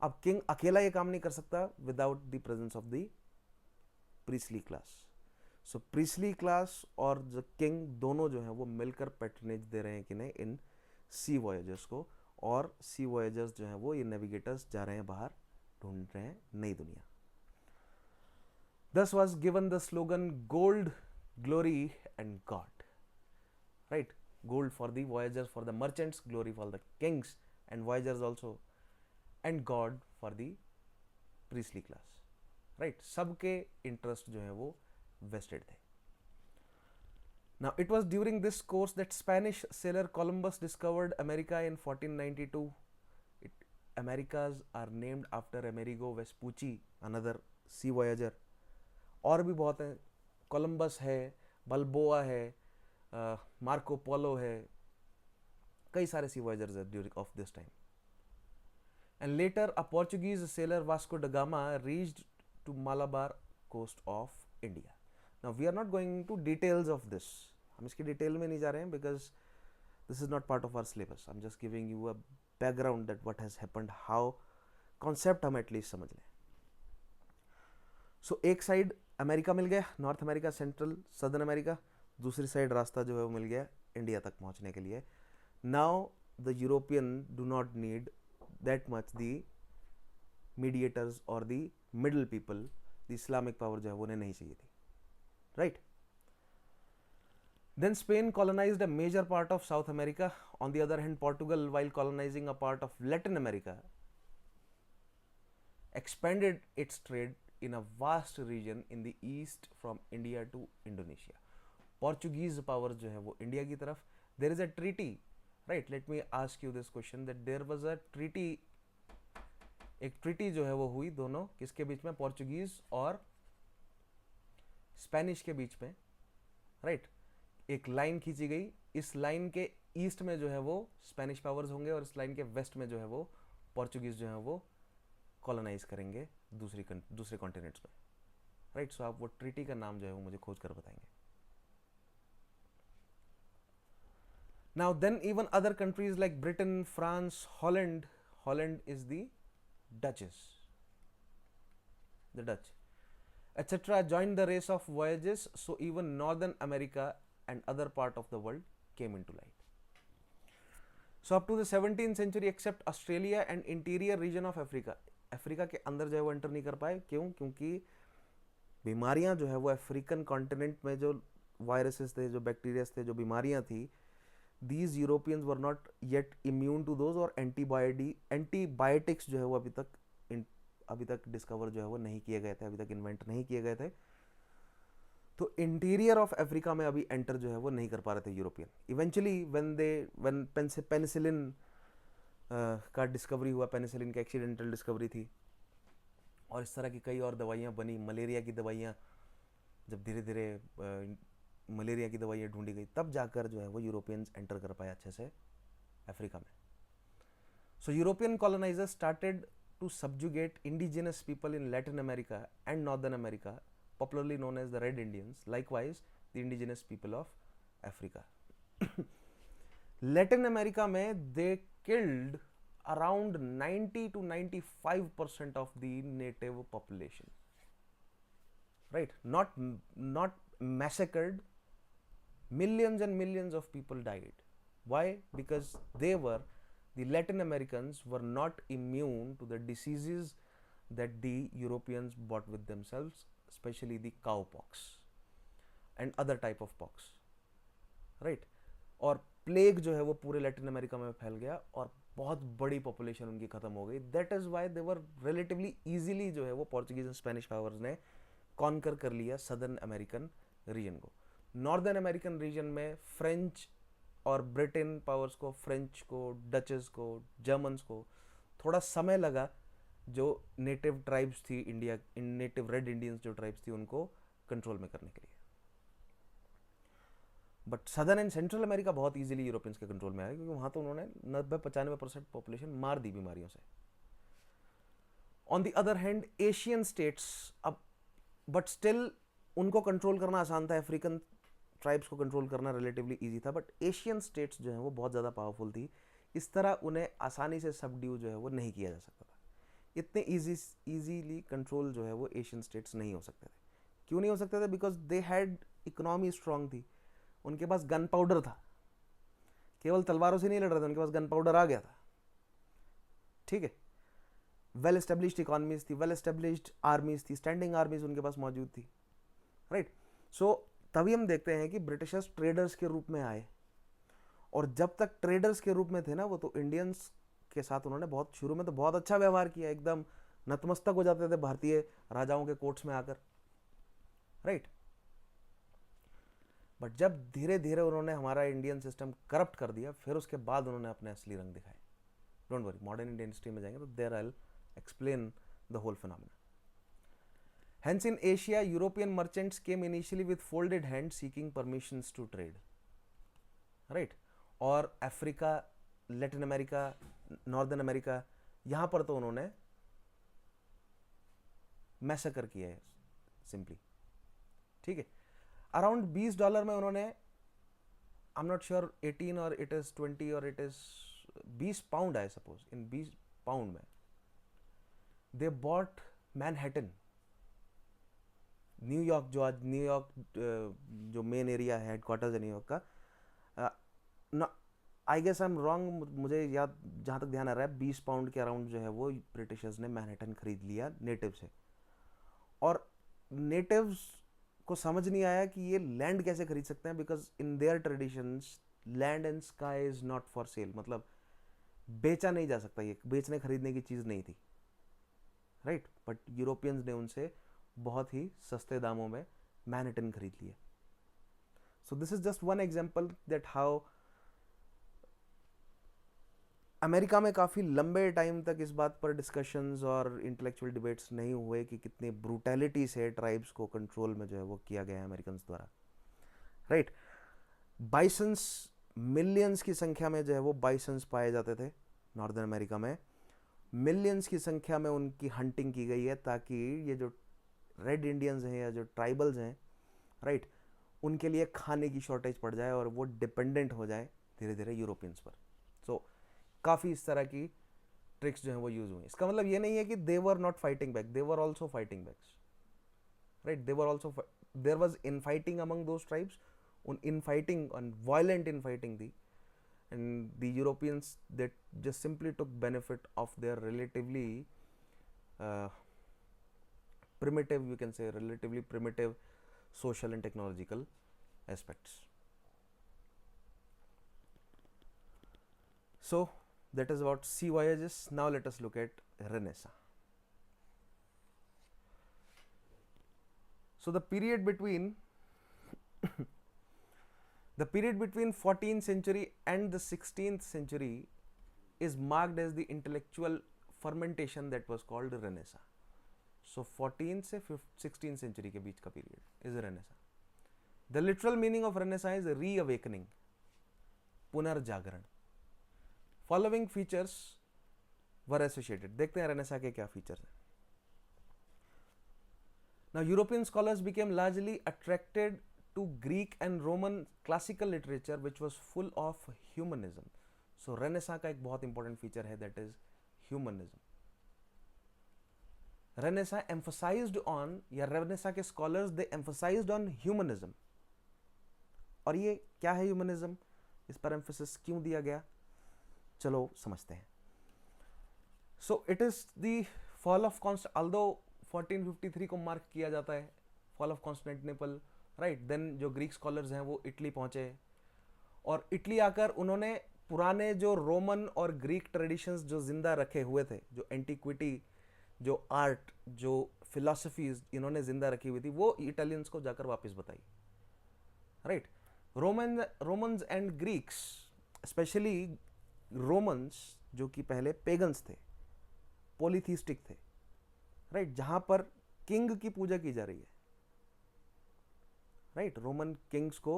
अब किंग अकेला ये काम नहीं कर सकता without the presence of the priestly class. So priestly class और जो किंग दोनों जो है वो मिलकर पैट्रनेज दे रहे हैं कि नहीं इन सी वॉयेजर्स को, और सी वॉयेजर्स जो है वो ये नेविगेटर्स जा रहे हैं बाहर, ढूंढ रहे हैं नई दुनिया। Thus was given the slogan gold, glory and God, right? Gold for the voyagers, for the merchants, glory for the kings and voyagers also, and God for the priestly class, right? सबके इंटरेस्ट जो है वो वेस्टेड थे। Now it was during this course that Spanish sailor Columbus discovered America in 1492. Americas are named after Amerigo Vespucci, another sea voyager. और भी बहुत हैं, कोलंबस है, बल्बोआ है, मार्को पोलो है, कई सारे सी वॉयेजर्स हैं during of this time. And later a Portuguese sailor Vasco da Gama reached to Malabar coast of India. Now we are not going to details of this, हम इसकी डिटेल में नहीं जा रहे हैं, because this is not part of our syllabus. I am just giving you a background that what has happened, how concept हम एटलीस्ट समझ लें। सो एक साइड अमेरिका मिल गया, north America, central, southern America, दूसरी साइड रास्ता जो है वो मिल गया इंडिया तक पहुंचने के लिए। Now the European do not need that much the mediators और the middle people, the Islamic power जो है वो उन्हें नहीं चाहिए थी, right? Then Spain colonized a major part of South America. On the other hand, Portugal, while colonizing a part of Latin America, expanded its trade in a vast region in the east from India to Indonesia. Portuguese power जो है वो इंडिया की तरफ, there is a treaty, right? Let me ask you this question, that there was a treaty, एक ट्रीटी जो है वो हुई दोनों किसके बीच में? पोर्चुगीज और स्पेनिश के बीच में, राइट? एक लाइन खींची गई, इस लाइन के ईस्ट में जो है वो स्पेनिश पावर्स होंगे और इस लाइन के वेस्ट में जो है वो पोर्चुगीज जो है वो कॉलोनाइज करेंगे दूसरे कॉन्टिनेंट्स में, राइट? सो आप वो ट्रीटी का नाम जो है वो मुझे खोज कर बताएंगे। Now then even other countries like Britain, France, Holland is the Dutches, the Dutch, etc. joined the race of voyages, so even Northern America and other part of the world came into light. So up to the 17th century, except Australia and interior region of Africa, Africa के अंदर जो है वो एंटर नहीं कर पाए. क्यों? क्योंकि बीमारियां जो है वो अफ्रीकन कॉन्टिनेंट में जो वायरसेस थे, जो बैक्टीरियाज थे, जो बीमारियां थी, these Europeans were not yet immune to those, और एंटीबायोटिक्स जो है वो अभी तक डिस्कवर जो है वो नहीं किए गए थे, अभी तक इन्वेंट नहीं किए गए थे. तो इंटीरियर ऑफ अफ्रीका में अभी एंटर जो है वो नहीं कर पा रहे थे यूरोपियन. इवेंचुअली व्हेन पेनिसिलिन का डिस्कवरी हुआ, पेनिसिलिन का एक्सीडेंटल डिस्कवरी थी, और इस तरह की कई और दवाइयाँ बनी. मलेरिया की दवाइयाँ, जब धीरे धीरे मलेरिया की दवाइयाँ ढूंढी गई, तब जाकर जो है वो यूरोपियंस एंटर कर पाए अच्छे से अफ्रीका में. So European colonisers started to subjugate indigenous people in Latin America and northern America, popularly known as the Red Indians, likewise the indigenous people of Africa. Latin America में they killed around 90 to 95% of the native population, right? Not massacred. Millions and millions of people died. Why? Because the Latin Americans were not immune to the diseases that the Europeans brought with themselves, especially the cowpox and other type of pox, right? और प्लेग जो है वो पूरे लैटिन अमेरिका में फैल गया और बहुत बड़ी पॉपुलेशन उनकी खत्म हो गई. That is why they were relatively easily जो है वो पोर्चुगीज एंड स्पेनिश पावर्स ने कॉन्कर कर लिया सदर्न अमेरिकन रीजन को. नॉर्दर्न अमेरिकन रीजन में फ्रेंच और ब्रिटेन पावर्स को, फ्रेंच को, डचेस को, जर्मन्स को थोड़ा समय लगा जो नेटिव ट्राइब्स थी इंडिया, नेटिव रेड इंडियंस जो ट्राइब्स थी, उनको कंट्रोल में करने के लिए. But southern and central America बहुत इजीली यूरोपियंस के कंट्रोल में आया, क्योंकि वहां तो उन्होंने 90-95% पॉपुलेशन मार दी बीमारियों से. On the other hand Asian states, अब बट स्टिल उनको कंट्रोल करना आसान था, अफ्रीकन ट्राइब्स को कंट्रोल करना रिलेटिवली इजी था, बट एशियन स्टेट्स जो है वो बहुत ज़्यादा पावरफुल थी. इस तरह उन्हें आसानी से सबड्यू जो है वो नहीं किया जा सकता था. इतने इजीली कंट्रोल जो है वो एशियन स्टेट्स नहीं हो सकते थे. क्यों नहीं हो सकते थे? Because they had economy strong थी, उनके पास गन पाउडर था, केवल तलवारों से नहीं लड़ रहे थे, उनके पास गन पाउडर आ गया था. ठीक है, वेल एस्टेब्लिश्ड इकोनॉमीज थी, वेल एस्टेब्लिश्ड आर्मीज थी, स्टैंडिंग आर्मीज उनके पास मौजूद थी, राइट? सो तभी हम देखते हैं कि ब्रिटिशर्स ट्रेडर्स के रूप में आए, और जब तक ट्रेडर्स के रूप में थे ना वो, तो इंडियंस के साथ उन्होंने बहुत शुरू में तो बहुत अच्छा व्यवहार किया, एकदम नतमस्तक हो जाते थे भारतीय राजाओं के कोर्ट्स में आकर, राइट? बट जब धीरे धीरे उन्होंने हमारा इंडियन सिस्टम करप्ट कर दिया, फिर उसके बाद उन्होंने अपने असली रंग दिखाए. Don't worry, modern Indian history में जाएंगे तो there I will explain the whole phenomena. Hence in Asia, European merchants came initially with folded hands seeking permissions to trade, right? और Africa, Latin America, northern America, यहाँ पर तो उन्होंने मैसेकर किया है सिंपली. ठीक है, अराउंड $20 में उन्होंने, आई एम नॉट श्योर 18 और इट इज 20 और it is 20 pound, I suppose in 20 pound में दे बॉट मैनहट्टन, न्यूयॉर्क, जो आज न्यूयॉर्क जो मेन एरिया है, हेडक्वार्टर्स है न्यूयॉर्क का. I guess I am wrong, मुझे याद, जहाँ तक ध्यान आ रहा है 20 पाउंड के अराउंड जो है वो ब्रिटिशर्स ने मैनहट्टन खरीद लिया नेटिव से. और नेटिव्स को समझ नहीं आया कि ये लैंड कैसे खरीद सकते हैं, because in their traditions land and sky is not for sale, मतलब बेचा नहीं जा सकता, ये बेचने खरीदने की चीज़ नहीं थी, राइट? बट यूरोपियंस ने उनसे बहुत ही सस्ते दामों में मैनहट्टन खरीद लिया. So this is just one example that how America में काफ़ी लंबे टाइम तक इस बात पर डिस्कशंस और इंटेलेक्चुअल डिबेट्स नहीं हुए कि कितनी ब्रूटैलिटी से ट्राइब्स को कंट्रोल में जो है वो किया गया है अमेरिकन्स द्वारा, राइट? बाइसन्स, मिलियंस की संख्या में जो है वो बाइसन्स पाए जाते थे नॉर्दर्न अमेरिका में. मिलियंस की संख्या में उनकी हंटिंग की गई है, ताकि ये जो रेड इंडियंस हैं या जो ट्राइबल्स हैं, राइट, उनके लिए खाने की शॉर्टेज पड़ जाए और वो डिपेंडेंट हो जाए धीरे धीरे यूरोपियंस पर. सो काफ़ी इस तरह की ट्रिक्स जो है वो यूज हुई। इसका मतलब ये नहीं है कि they were not fighting back, they were also fighting back, right. They were also, there was in fighting among those tribes, उन in fighting and violent in fighting the, and the Europeans that just simply took benefit of their relatively uh, primitive, you can say relatively primitive social and technological aspects. So that is about sea voyages. Now let us look at Renaissance. So the period between the period between 14th century and the 16th century is marked as the intellectual fermentation that was called Renaissance. So 14th से 16th century के बीच का period is Renaissance. The literal meaning of Renaissance is reawakening, पुनर्जागरण. Following features were associated. देखते हैं Renaissance के क्या features हैं. Now European scholars became largely attracted to Greek and Roman classical literature which was full of humanism. So Renaissance का एक बहुत important feature है, that is humanism. Renaissance emphasized on, या Renaissance के scholars they emphasized on humanism. और ये क्या है humanism, इस पर emphasis क्यों दिया गया, चलो समझते हैं. So it is the fall of although 1453 को मार्क किया जाता है fall of Constantinople, right. Then जो ग्रीक स्कॉलर्स हैं वो इटली पहुंचे, और इटली आकर उन्होंने पुराने जो रोमन और ग्रीक ट्रेडिशंस जो जिंदा रखे हुए थे, जो एंटीक्विटी, जो आर्ट, जो फिलॉसफीज इन्होंने जिंदा रखी हुई थी, वो इटालियंस को जाकर वापस बताई, right. Romans and Greeks, specially Romans जो कि पहले पेगन्स थे, पॉलीथीस्टिक थे, राइट, जहां पर किंग की पूजा की जा रही है, राइट. रोमन किंग्स को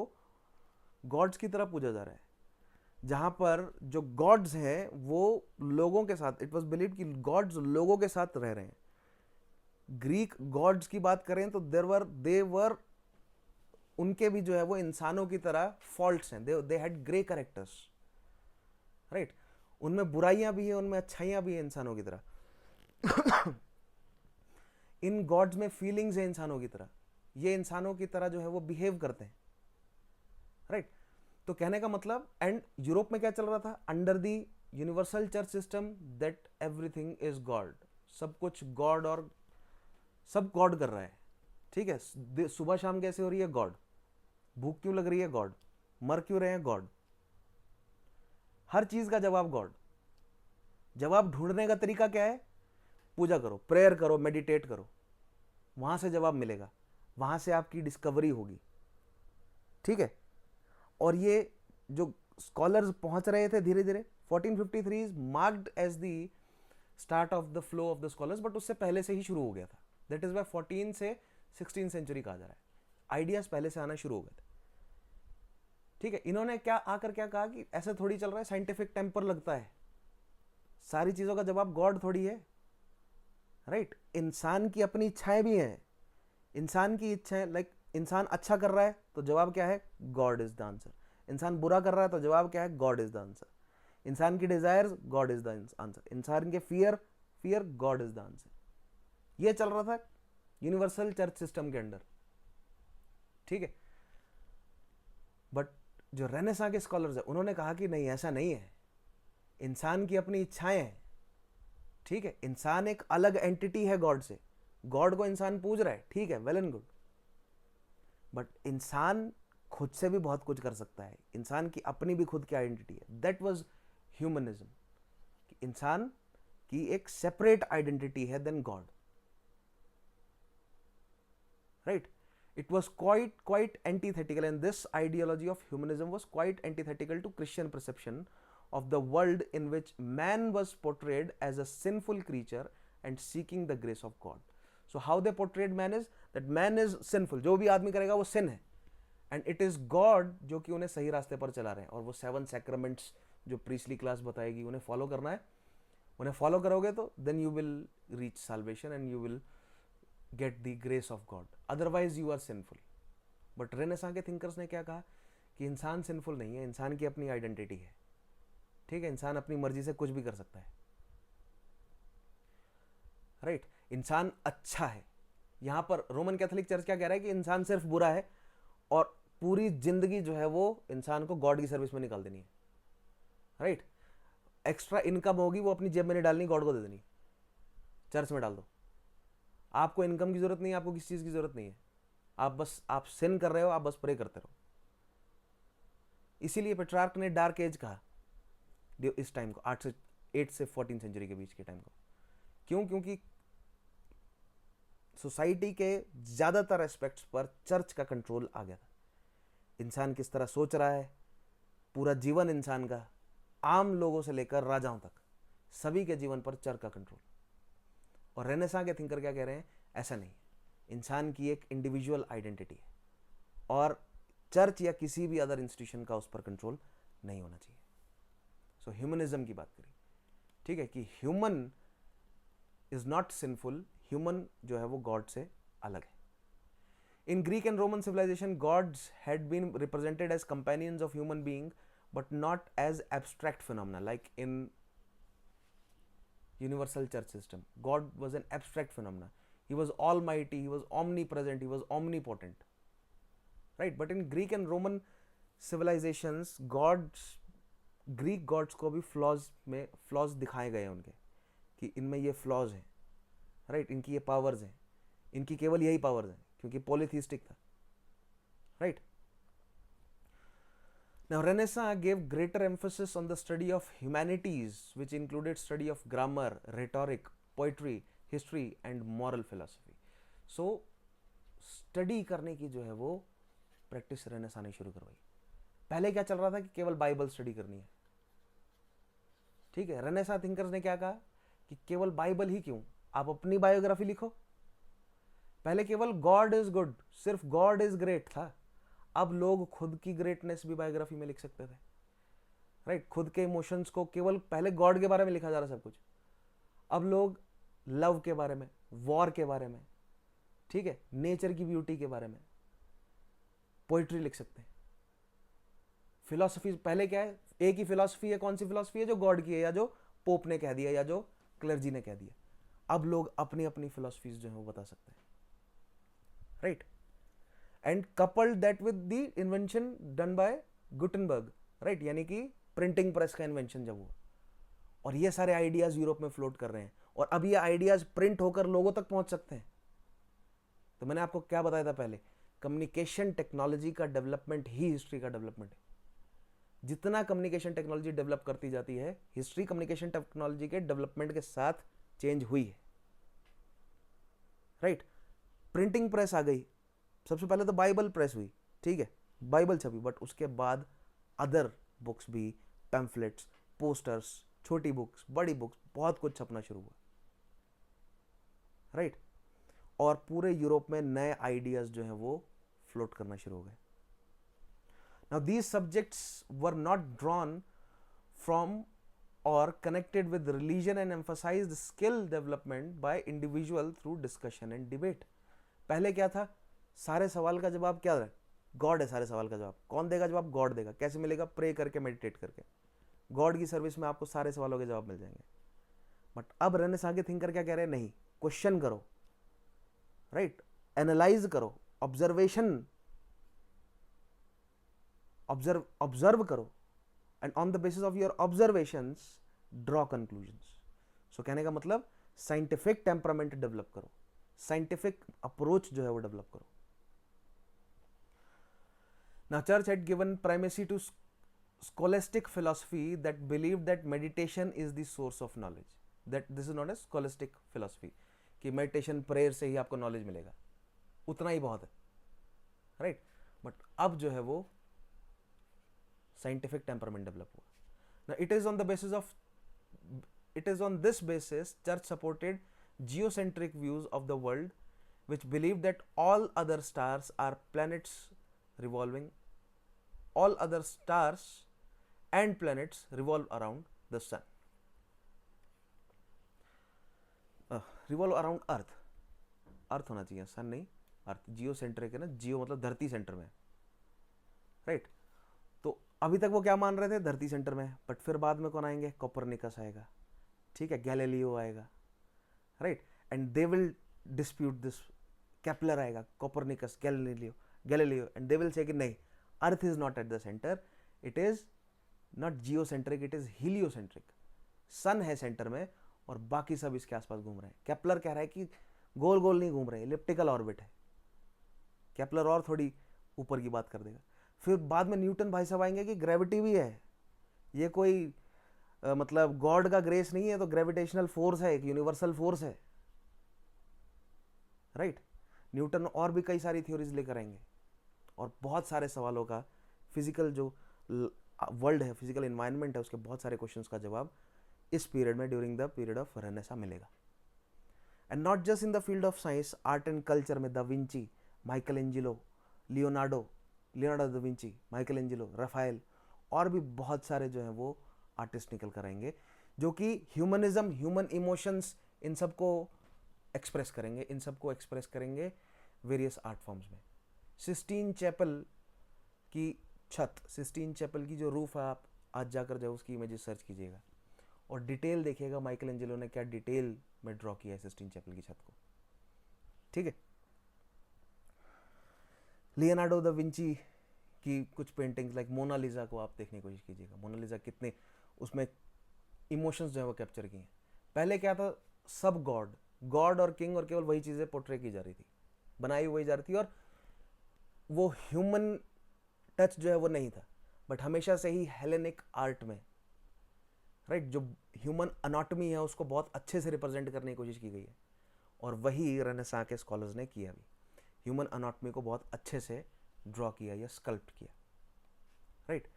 गॉड्स की तरह पूजा जा रहा है, जहां पर जो गॉड्स हैं वो लोगों के साथ, इट वाज बिलीव्ड कि गॉड्स लोगों के साथ रह रहे हैं. ग्रीक गॉड्स की बात करें तो दे वर उनके भी जो है वो इंसानों की तरह फॉल्ट्स हैं, they had grey characters, right. उनमें बुराइयां भी हैं, उनमें अच्छाइयां भी हैं इंसानों की तरह. इन गॉड्स में फीलिंग्स हैं इंसानों की तरह, ये इंसानों की तरह जो है वो बिहेव करते हैं, राइट. तो कहने का मतलब, एंड यूरोप में क्या चल रहा था, under the universal church system that everything is God, सब कुछ गॉड, और सब गॉड कर रहा है, ठीक है. सुबह शाम कैसे हो रही है, गॉड. भूख क्यों लग रही है, गॉड. मर क्यों रहे हैं, गॉड. हर चीज का जवाब गॉड. जवाब ढूंढने का तरीका क्या है, पूजा करो, प्रेयर करो, मेडिटेट करो, वहां से जवाब मिलेगा, वहां से आपकी डिस्कवरी होगी, ठीक है. और ये जो स्कॉलर्स पहुंच रहे थे धीरे धीरे, 1453 is marked as the start of the flow of the scholars, but उससे पहले से ही शुरू हो गया था. दैट इज वाई 14 से 16 सेंचुरी कहा जा रहा है. आइडियाज पहले से आना शुरू हो गए थे, ठीक है. इन्होंने क्या आकर क्या कहा कि ऐसे थोड़ी चल रहा है, साइंटिफिक टेम्पर लगता है, सारी चीजों का जवाब गॉड थोड़ी है, राइट. इंसान की अपनी इच्छाएं भी हैं, इंसान की इच्छाएं, लाइक इंसान अच्छा कर रहा है तो जवाब क्या है, गॉड इज द आंसर. इंसान बुरा कर रहा है तो जवाब क्या है, गॉड इज द आंसर. इंसान की desires, God is the answer. इंसान के fear, God is the answer. ये चल रहा था यूनिवर्सल चर्च सिस्टम के अंडर, ठीक है. बट जो रेनेसां के स्कॉलर्स है उन्होंने कहा कि नहीं, ऐसा नहीं है, इंसान की अपनी इच्छाएं हैं, ठीक है. इंसान एक अलग एंटिटी है गॉड से, गॉड को इंसान पूज रहा है, ठीक है, वेल एंड गुड, बट इंसान खुद से भी बहुत कुछ कर सकता है, इंसान की अपनी भी खुद की आइडेंटिटी है. दैट वाज ह्यूमनिज्म, इंसान की एक सेपरेट आइडेंटिटी है then God, right. It was quite antithetical, and this ideology of humanism was quite antithetical to Christian perception of the world in which man was portrayed as a sinful creature and seeking the grace of God. So how they portrayed man is that man is sinful, जो भी आदमी करेगा वो sin है, and it is God जो कि उन्हें सही रास्ते पर चला रहे हैं. और वो 7 sacraments जो priestly class बताएगी उन्हें फॉलो करना है, उन्हें फॉलो करोगे तो then you will reach salvation and you will get the grace of God, otherwise you are sinful. But renaissance के थिंकर्स ने क्या कहा कि इंसान सिंफुल नहीं है, इंसान की अपनी आइडेंटिटी है, ठीक है. इंसान अपनी मर्जी से कुछ भी कर सकता है, राइट, इंसान अच्छा है। यहाँ पर रोमन कैथोलिक चर्च क्या कह रहा है कि इंसान सिर्फ बुरा है और पूरी जिंदगी जो है वो इंसान को गॉड की सर्विस में निकाल देनी है। राइट, एक्स्ट्रा इनकम होगी वो अपनी जेब में नहीं डालनी, गॉड को दे देनी, चर्च में डाल दो। आपको इनकम की जरूरत नहीं है, आपको किसी चीज की जरूरत नहीं है, आप सिन कर रहे हो, आप बस प्रे करते रहो। इसीलिए पेट्रार्क ने डार्क एज कहा इस टाइम को, 8 से 14 सेंचुरी के बीच के टाइम को। क्यों? क्योंकि सोसाइटी के ज्यादातर एस्पेक्ट्स पर चर्च का कंट्रोल आ गया था। इंसान किस तरह सोच रहा है, पूरा जीवन इंसान का, आम लोगों से लेकर राजाओं तक, सभी के जीवन पर चर्च का कंट्रोल। और रेनेसां के थिंकर क्या कह रहे हैं? ऐसा नहीं, इंसान की एक इंडिविजुअल आइडेंटिटी है और चर्च या किसी भी अदर इंस्टीट्यूशन का उस पर कंट्रोल नहीं होना चाहिए। सो ह्यूमनिज्म की बात करी, ठीक है, कि human is not sinful, human जो है वो गॉड से अलग है। In Greek and Roman civilisation gods had been represented as companions of human being but not as abstract phenomena like in universal church system. God was an abstract phenomena. He was almighty, he was omnipresent, he was omnipotent. Right? But in Greek and Roman civilizations, Greek gods को भी flaws दिखाए गए उनके, कि इनमें ये flaws हैं, right? इनकी ये powers हैं, इनकी केवल यही powers हैं, क्योंकि polytheistic था, right? Now, Renaissance gave greater emphasis on the study of humanities, which included study of grammar, rhetoric, poetry, history, and moral philosophy. So, study करने की जो है वो प्रैक्टिस रेनेसां ने शुरू करवाई। पहले क्या चल रहा था कि केवल बाइबल स्टडी करनी है, ठीक है। रेनेसां थिंकर्स ने क्या कहा कि केवल बाइबल ही क्यों, आप अपनी बायोग्राफी लिखो। पहले केवल गॉड इज गुड, सिर्फ गॉड इज ग्रेट था। अब लोग खुद की ग्रेटनेस भी बायोग्राफी में लिख सकते थे, राइट। खुद के इमोशंस को केवल, पहले गॉड के बारे में लिखा जा रहा सब कुछ, अब लोग लव के बारे में, वॉर के बारे में, ठीक है, नेचर की ब्यूटी के बारे में पोइट्री लिख सकते हैं। फिलॉसफी पहले क्या है, एक ही फिलॉसफी है, कौन सी फिलॉसफी है? जो गॉड की है या जो पोप ने कह दिया या जो क्लर्जी ने कह दिया। अब लोग अपनी अपनी फिलॉसफीज जो है वो बता सकते हैं, right. And coupled that with the invention done by Gutenberg, right, यानी कि प्रिंटिंग प्रेस का इन्वेंशन जब हुआ, और ये सारे आइडियाज यूरोप में फ्लोट कर रहे हैं, और अब ये आइडियाज प्रिंट होकर लोगों तक पहुंच सकते हैं। तो मैंने आपको क्या बताया था पहले, कम्युनिकेशन टेक्नोलॉजी का डेवलपमेंट ही हिस्ट्री का डेवलपमेंट है। जितना कम्युनिकेशन टेक्नोलॉजी डेवलप करती जाती है, हिस्ट्री कम्युनिकेशन टेक्नोलॉजी के डेवलपमेंट के साथ चेंज हुई है, राइट। प्रिंटिंग प्रेस आ गई, सबसे पहले तो बाइबल प्रेस हुई, ठीक है, बाइबल छपी, बट उसके बाद अदर बुक्स भी, पैम्फलेट्स, पोस्टर्स, छोटी बुक्स, बड़ी बुक्स, बहुत कुछ छपना शुरू हुआ, राइट। और पूरे यूरोप में नए आइडियाज जो हैं वो फ्लोट करना शुरू हो गए। Now these subjects were not drawn from or connected with religion and emphasized skill development by individual through discussion and debate. पहले क्या था, सारे सवाल का जवाब क्या है? गॉड है सारे सवाल का जवाब। कौन देगा जवाब? गॉड देगा। कैसे मिलेगा? प्रे करके, मेडिटेट करके। गॉड की सर्विस में आपको सारे सवालों के जवाब मिल जाएंगे। बट अब रेनेसां के थिंकर क्या कह रहे हैं? नहीं, क्वेश्चन करो, राइट, एनालाइज करो, ऑब्जर्वेशन, ऑब्जर्व करो, and on the basis of your observations draw conclusions. So कहने का मतलब साइंटिफिक टेम्परामेंट डेवलप करो, साइंटिफिक अप्रोच जो है वो डेवलप करो। Now church had given primacy to scholastic philosophy that believed that meditation is the source of knowledge. That this is known as scholastic philosophy, कि meditation prayer से ही आपको knowledge मिलेगा, उतना ही बहुत है, right? But अब जो है वो scientific temperament develop हुआ। Now it is on this basis church supported geocentric views of the world, which believed that all other stars are planets revolving, all other stars and planets revolve around the sun, revolve around earth, अर्थ होना चाहिए, सन नहीं, अर्थ। जियो सेंट्रिक है ना, जियो मतलब धरती सेंटर में, राइट। तो अभी तक वो क्या मान रहे थे? धरती सेंटर में। बट फिर बाद में कौन आएंगे? कोपरनिकस आएगा, ठीक है, गैलीलियो आएगा, right, and they will dispute this. Kepler आएगा, Copernicus, Galileo and they will say कि नहीं, earth is not at the centre, it is not geocentric, it is heliocentric. Sun है सेंटर में और बाकी सब इसके आसपास घूम रहे हैं. केपलर कह रहा है कि गोल गोल नहीं घूम रहे, इलिप्टिकल ऑर्बिट है. केपलर और थोड़ी ऊपर की बात कर देगा. फिर बाद में न्यूटन भाई साहब आएंगे कि ग्रेविटी भी है, ये कोई मतलब गॉड का ग्रेस नहीं है, तो ग्रेविटेशनल फोर्स है, एक यूनिवर्सल फोर्स है. राइट. न्यूटन और भी कई सारी थ्योरीज लेकर आएंगे और बहुत सारे सवालों का फिजिकल जो वर्ल्ड है, फिजिकल एनवायरनमेंट है, उसके बहुत सारे क्वेश्चंस का जवाब इस पीरियड में, during the period of renaissance मिलेगा. And not just in the field of science, art and culture में da Vinci, Michelangelo, Leonardo da Vinci, Michelangelo, Raphael और भी बहुत सारे जो हैं वो आर्टिस्ट निकल कर आएंगे जो कि ह्यूमनिज्म, ह्यूमन इमोशंस, इन सब को एक्सप्रेस करेंगे, इन सब को एक्सप्रेस करेंगे वेरियस आर्ट फॉर्म्स में. सिस्टीन चैपल की छत, सिस्टीन चैपल की जो रूफ है, आप आज जाकर जो उसकी इमेजेस सर्च कीजिएगा और डिटेल देखिएगा माइकल एंजेलो ने क्या डिटेल में ड्रॉ किया है सिस्टीन चैपल की छत को. ठीक है. लियोनार्डो दा विंची की कुछ पेंटिंग्स लाइक मोनालिसा को आप देखने की कोशिश कीजिएगा. मोनालिसा कितने उसमें इमोशंस जो है वो कैप्चर किए हैं. पहले क्या था, सब गॉड और किंग और केवल वही चीजें पोर्ट्रे की जा रही थी, बनाई वही जा रही थी, और वो ह्यूमन टच जो है वो नहीं था. बट हमेशा से ही हेलेनिक आर्ट में, राइट, जो ह्यूमन अनाटॉमी है उसको बहुत अच्छे से रिप्रेजेंट करने की कोशिश की गई है, और वही रेनेसां के स्कॉलर्स ने किया भी. ह्यूमन अनाटॉमी को बहुत अच्छे से ड्रॉ किया या स्कल्प्ट किया. Right.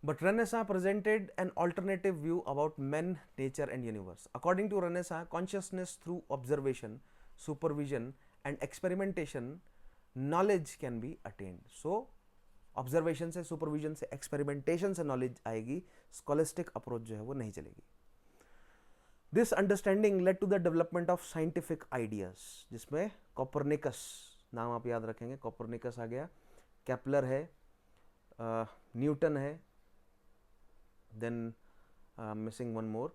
But Renaissance presented an alternative view about men, nature and universe. According to Renaissance, consciousness through observation, supervision and experimentation, knowledge can be attained. So, observation से, supervision से, experimentation से knowledge आएगी, scholastic approach जो है वो नहीं चलेगी. This understanding led to the development of scientific ideas, जिसमें कोपरनिकस नाम आप याद रखेंगे, कोपरनिकस आ गया, केपलर है, न्यूटन है, then missing one more,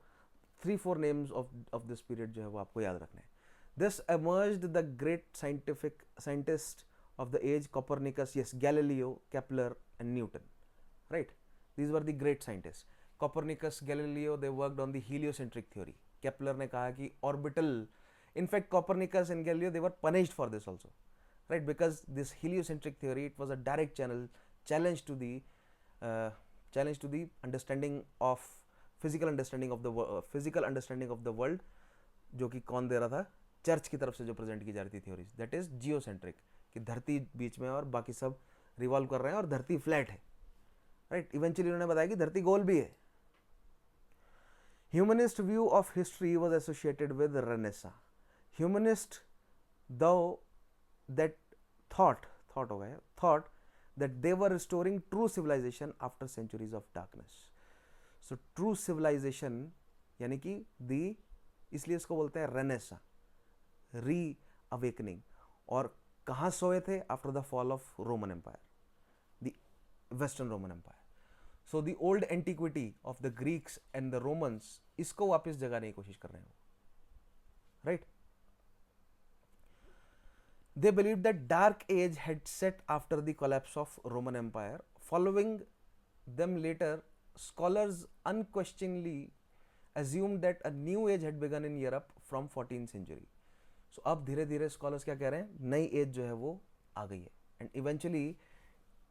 3-4 names of this period जो है वो आपको याद रखना है. This emerged the great scientists of the age, Copernicus, yes, Galileo, Kepler and Newton. Right, these were the great scientists. Copernicus, Galileo, they worked on the heliocentric theory. Kepler ने कहा कि orbital, in fact Copernicus and Galileo, they were punished for this also, right, because this heliocentric theory, it was a direct challenge to the understanding of physical understanding of the world, जो कि कौन दे रहा था, चर्च की तरफ से जो प्रेजेंट की जा रही थी थ्योरीज, दैट इज जियोसेंट्रिक, कि धरती बीच में और बाकी सब रिवॉल्व कर रहे हैं और धरती फ्लैट है. राइट. इवेंचुअली उन्होंने बताया कि धरती गोल भी है. Humanist view of history was associated with renaissance. Humanist though that thought that they were restoring true civilization after centuries of darkness. So true civilization यानी कि इसलिए इसको बोलते हैं रेनेसां, री अवेकनिंग. और कहाँ सोए थे? After the fall of Roman empire, the western Roman empire. So the old antiquity of the Greeks and the Romans, इसको वापस जगाने की कोशिश कर रहे हैं वो. Right. They believed that dark age had set after the collapse of Roman Empire. Following them later, scholars unquestioningly assumed that a new age had begun in Europe from 14th century. So अब धीरे धीरे scholars क्या कह रहे हैं, नई एज जो है वो आ गई है. And eventually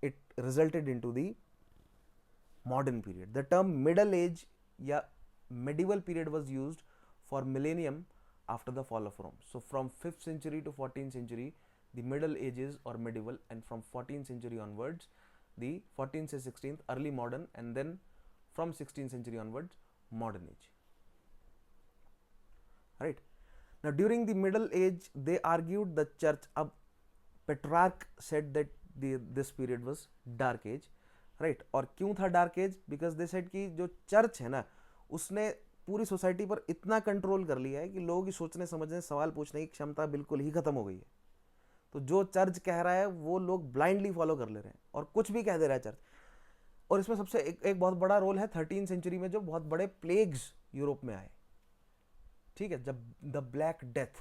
it resulted into the modern period. The term middle age या medieval period was used for millennium after the fall of Rome. So from 5th century to 14th century, the middle ages or medieval, and from 14th century onwards, the 14th to 16th early modern, and then from 16th century onwards modern age. Right. Now during the middle age they argued the church, अब Petrarch said that this period was dark age. Right. और क्यों था dark age? Because they said कि जो चर्च है ना, उसने पूरी सोसाइटी पर इतना कंट्रोल कर लिया है कि लोगों की सोचने समझने सवाल पूछने की क्षमता बिल्कुल ही खत्म हो गई है. तो जो चर्च कह रहा है वो लोग ब्लाइंडली फॉलो कर ले रहे हैं और कुछ भी कह दे रहा है चर्च. और इसमें सबसे एक बहुत बड़ा रोल है 13th सेंचुरी में जो बहुत बड़े प्लेग्स यूरोप में आए. ठीक है, जब द ब्लैक डेथ,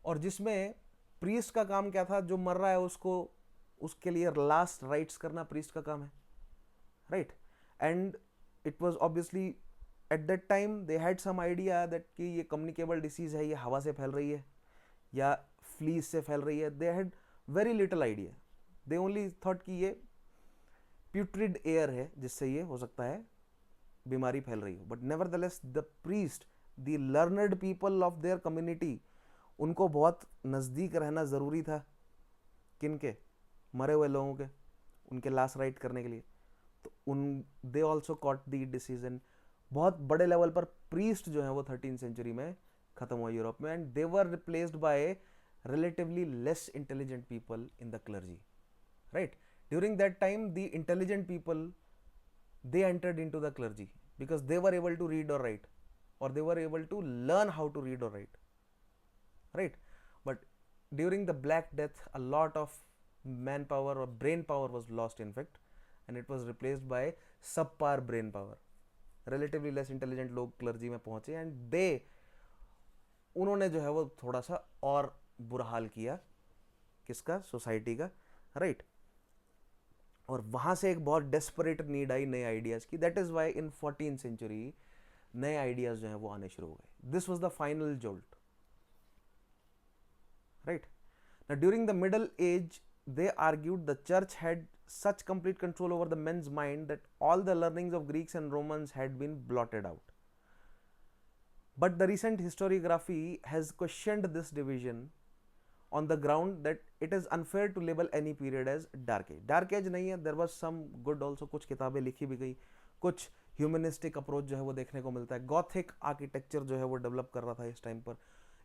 और जिसमें प्रीस्ट का काम क्या था, जो मर रहा है उसको उसके लिए लास्ट राइट्स करना प्रीस्ट का काम है, right. And it was obviously at that time they had some idea that कि ये कम्युनिकेबल डिसीज है, ये हवा से फैल रही है या फ्लीज से फैल रही है। They had very little idea, they only thought कि ये प्यूट्रिड एयर है जिससे ये हो सकता है बीमारी फैल रही हो। But nevertheless the priest, the learned people of their community, उनको बहुत नज़दीक रहना ज़रूरी था किनके, मरे हुए लोगों के, उनके लास्ट राइट करने के लिए। तो उन they also caught the decision. बहुत बड़े लेवल पर प्रीस्ट जो है वो 13th सेंचुरी में ख़त्म हुआ यूरोप में, and they were replaced by relatively less intelligent people in the clergy, right? During that time the intelligent people, they entered into the clergy because they were able to read or write, or they were able to learn how to read or write, right? But during the black death a lot of manpower or brain power was lost in fact, and it was replaced by subpar brain power. relatively less intelligent लोग clergy में पहुंचे, and they, उन्होंने जो है वो थोड़ा सा और बुरा हाल किया किसका, सोसाइटी का, राइट। और वहां से एक बहुत डेस्परेट नीड आई नए आइडियाज की। That is why in 14th century नए आइडियाज जो हैं वो आने शुरू हो गए। This was the final jolt, right. Now during the middle age they argued the church had such complete control over the men's mind that all the learnings of Greeks and Romans had been blotted out. But the recent historiography has questioned this division on the ground that it is unfair to label any period as dark age. Dark age नहीं है, there was some good also, कुछ किताबें लिखी भी गई, कुछ ह्यूमनिस्टिक अप्रोच जो है वो देखने को मिलता है। गॉथिक आर्किटेक्चर जो है वो डेवलप कर रहा था इस टाइम पर,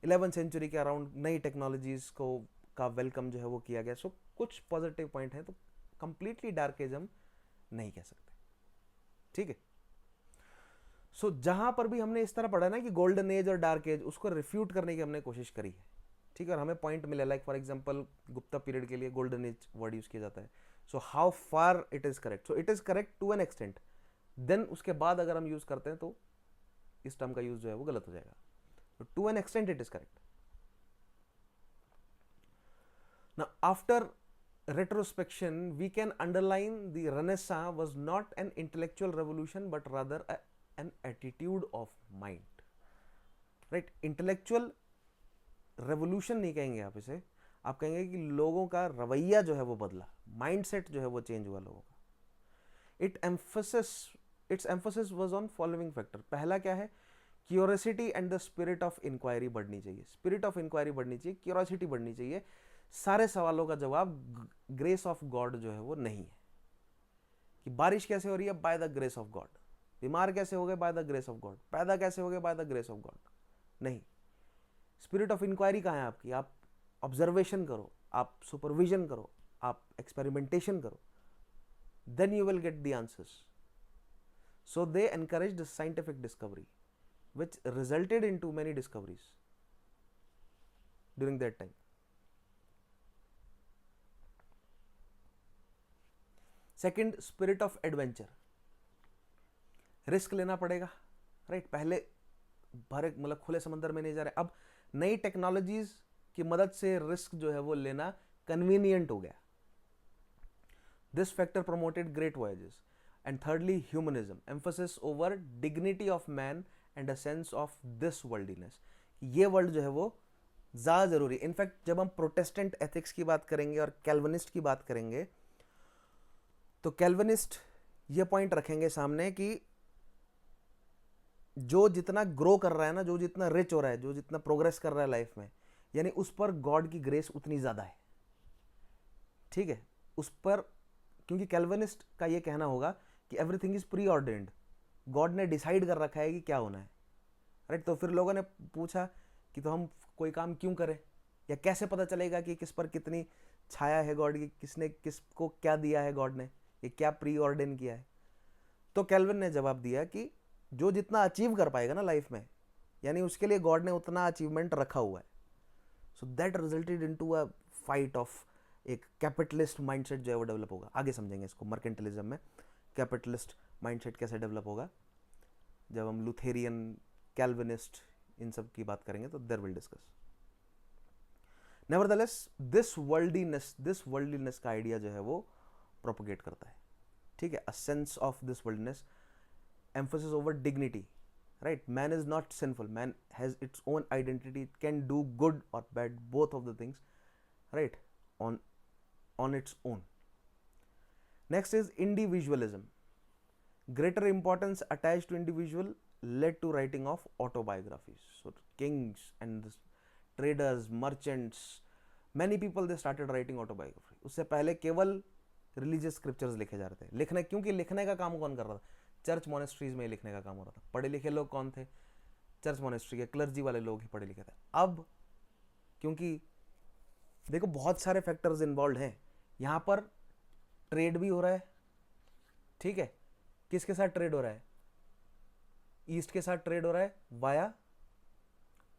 11th सेंचुरी के अराउंड नई टेक्नोलॉजीज को का वेलकम जो है वो किया गया। सो कुछ पॉजिटिव पॉइंट है, तो कंप्लीटली डार्क एज हम नहीं कह सकते, ठीक है। सो जहां पर भी हमने इस तरह पढ़ा ना कि गोल्डन एज और डार्क एज, उसको रिफ्यूट करने की हमने कोशिश करी है, ठीक है, और हमें पॉइंट मिले। Like for example Gupta period के लिए गोल्डन एज वर्ड यूज किया जाता है। So how far it is correct, so it is correct to an extent, then उसके बाद अगर हम यूज करते हैं तो इस टर्म का यूज जो है वो गलत हो जाएगा। To an extent it is correct. Now after retrospection we can underline the Renaissance was not an intellectual revolution but rather an attitude of mind, right? Intellectual revolution नहीं कहेंगे आप इसे, आप कहेंगे कि लोगों का रवैया जो है वो बदला, माइंडसेट जो है वो चेंज हुआ लोगों का। its emphasis was on following factor। पहला क्या है, curiosity and the spirit of inquiry बढ़नी चाहिए, स्पिरिट ऑफ इंक्वायरी बढ़नी चाहिए, क्यूरियोसिटी बढ़नी चाहिए। सारे सवालों का जवाब ग्रेस ऑफ गॉड जो है वो नहीं है, कि बारिश कैसे हो रही है, by the grace of God, बीमार कैसे हो गए, by the grace of God, पैदा कैसे हो गए, by the grace of God, नहीं। स्पिरिट ऑफ इंक्वायरी कहाँ है आपकी, आप ऑब्जर्वेशन करो, आप सुपरविजन करो, आप एक्सपेरिमेंटेशन करो, then you will get the answers. So they encouraged scientific discovery which resulted into many discoveries during that time. Second, spirit of adventure, risk लेना पड़ेगा, राइट। पहले भरे मतलब खुले समंदर में नहीं जा रहे, अब नई टेक्नोलॉजीज की मदद से रिस्क जो है वो लेना कन्वीनियंट हो गया। This factor promoted great voyages. And thirdly, humanism, emphasis over dignity of man and a sense of this worldliness. ये वर्ल्ड जो है वो ज़्यादा ज़रूरी। इनफैक्ट जब हम प्रोटेस्टेंट एथिक्स की बात करेंगे और कैल्विनिस्ट की बात करेंगे, तो कैल्विनिस्ट ये पॉइंट रखेंगे सामने कि जो जितना ग्रो कर रहा है ना, जो जितना रिच हो रहा है, जो जितना प्रोग्रेस कर रहा है लाइफ में, यानी उस पर गॉड की ग्रेस उतनी ज़्यादा है, ठीक है, उस पर। क्योंकि कैल्विनिस्ट का ये कहना होगा कि एवरीथिंग इज प्री ऑर्डेंड, गॉड ने डिसाइड कर रखा है कि क्या होना है, राइट। तो फिर लोगों ने पूछा कि तो हम कोई काम क्यों करें, या कैसे पता चलेगा कि किस पर कितनी छाया है गॉड की, किसने किसको क्या दिया है गॉड ने, ये क्या प्री ऑर्डेन किया है। तो कैल्विन ने जवाब दिया कि जो जितना अचीव कर पाएगा ना लाइफ में, यानी उसके लिए गॉड ने उतना अचीवमेंट रखा हुआ है। So that resulted into a fight of एक कैपिटलिस्ट माइंडसेट जो है वो डेवलप होगा। आगे समझेंगे इसको मर्केंटलिज्म में कैपिटलिस्ट माइंडसेट कैसे डेवलप होगा, जब हम लुथेरियन, कैल्विनिस्ट इन सब की बात करेंगे तो there will discuss. Nevertheless this worldliness का आइडिया जो है वो प्रोपोगेट करता है, ठीक है। A sense of this worldliness, emphasis over dignity, right? Man is not sinful, man has its own identity, it can do good or bad, both of the things, right, on its own. Next is individualism. Greater importance attached to individual led to writing of autobiographies. So kings and traders, merchants, many people they started writing autobiography. उससे पहले केवल रिलीजियस स्क्रिप्चर्स लिखे जा रहे थे, लिखने, क्योंकि लिखने का काम कौन कर रहा था? चर्च मोनेस्ट्रीज में लिखने का काम हो रहा था। पढ़े लिखे लोग कौन थे? चर्च मोनेस्ट्री के क्लर्जी वाले लोग ही पढ़े लिखे थे। अब क्योंकि देखो बहुत सारे फैक्टर्स इन्वॉल्व हैं यहाँ पर, ट्रेड भी हो रहा है, ठीक है। किसके साथ ट्रेड हो रहा है? ईस्ट के साथ ट्रेड हो रहा है वाया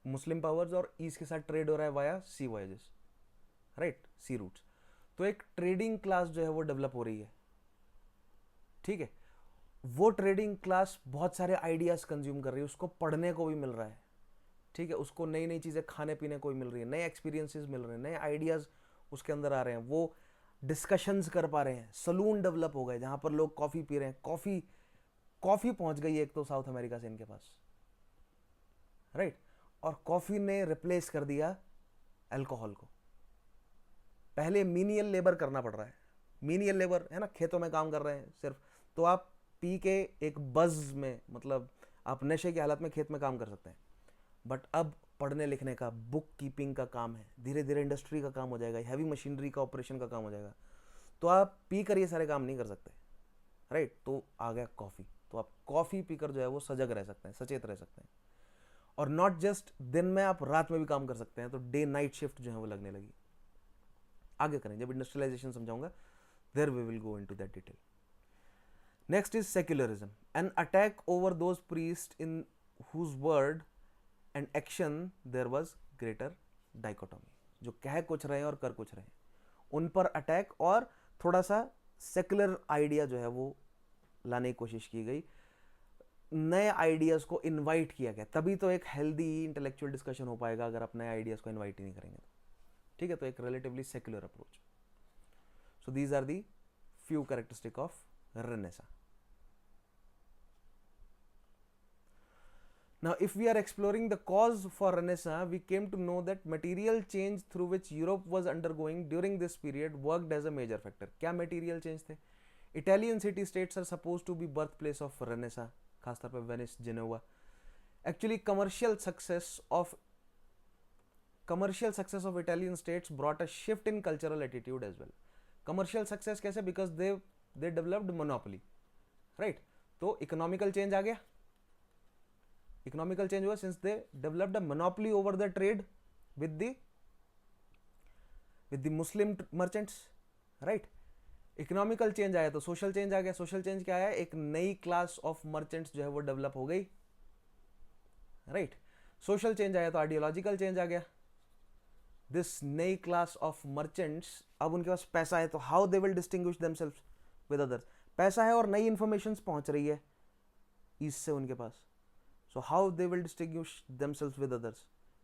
मुस्लिम पावर्स, और ईस्ट के साथ ट्रेड हो रहा है वाया सी वॉयजेस, राइट, सी रूट्स। तो एक ट्रेडिंग क्लास जो है वो डेवलप हो रही है, ठीक है। वो ट्रेडिंग क्लास बहुत सारे आइडियाज कंज्यूम कर रही है, उसको पढ़ने को भी मिल रहा है, ठीक है। उसको नई नई चीजें खाने पीने को भी मिल रही है, नए एक्सपीरियंसेस मिल रहे हैं, नए आइडियाज उसके अंदर आ रहे हैं, वो डिस्कशंस कर पा रहे हैं। सलून डेवलप हो गए जहां पर लोग कॉफी पी रहे हैं, कॉफी पहुंच गई है एक तो साउथ अमेरिका से इनके पास, राइट। और कॉफी ने रिप्लेस कर दिया अल्कोहल को। पहले मीनियल लेबर करना पड़ रहा है, मीनियल लेबर है ना, खेतों में काम कर रहे हैं सिर्फ, तो आप पी के एक बज में, मतलब आप नशे की हालत में खेत में काम कर सकते हैं। बट अब पढ़ने लिखने का, बुक कीपिंग का काम है, धीरे धीरे इंडस्ट्री का काम हो जाएगा, हैवी मशीनरी का ऑपरेशन का काम हो जाएगा, तो आप पी कर ये सारे काम नहीं कर सकते, राइट। तो आ गया कॉफ़ी, तो आप कॉफ़ी पीकर जो है वो सजग रह सकते हैं, सचेत रह सकते हैं। और नॉट जस्ट दिन में, आप रात में भी काम कर सकते हैं, तो डे नाइट शिफ्ट जो है वो लगने लगी। आगे करें, जब इंडस्ट्रियलाइजेशन समझाऊंगा, there we will go into that detail. Next is secularism, an attack over those priests in whose word and action there was greater dichotomy, जो कह कुछ रहे हैं और कर कुछ रहे हैं, उन पर अटैक, और थोड़ा सा सेकुलर आइडिया जो है वो लाने की कोशिश की गई, नए आइडियाज को इनवाइट किया गया। तभी तो एक हेल्दी इंटेलेक्चुअल डिस्कशन हो पाएगा, अगर आप नए आइडियाज को इनवाइट ही नहीं करेंगे तो, ठीक है। तो एक relatively secular approach. So these are the few characteristic of Renaissance. Now, if we are exploring the cause for Renaissance, we came to know that material change through which Europe was undergoing during this period worked as a major factor. क्या material change थे? Italian city states are supposed to be birthplace of Renaissance, खासतौर पर Venice, Geneva. Actually, commercial success of Italian states brought a shift in cultural attitude as well. Commercial success कैसे? Because they developed monopoly, right? तो economical change आ गया, इकोनॉमिकल चेंज हुआ since they developed a monopoly over the trade with the Muslim merchants, right. Economical change आया तो सोशल चेंज आ गया। सोशल चेंज क्या आया? एक नई क्लास ऑफ मर्चेंट्स जो है वो डेवलप हो गई, राइट। सोशल चेंज आया तो आइडियोलॉजिकल चेंज आ गया। दिस नई क्लास ऑफ मर्चेंट्स, अब उनके पास पैसा है, तो how they will distinguish themselves with others. पैसा है और नई इंफॉर्मेशन पहुंच रही है ईस्ट से उनके पास, so how they will distinguish themselves with others?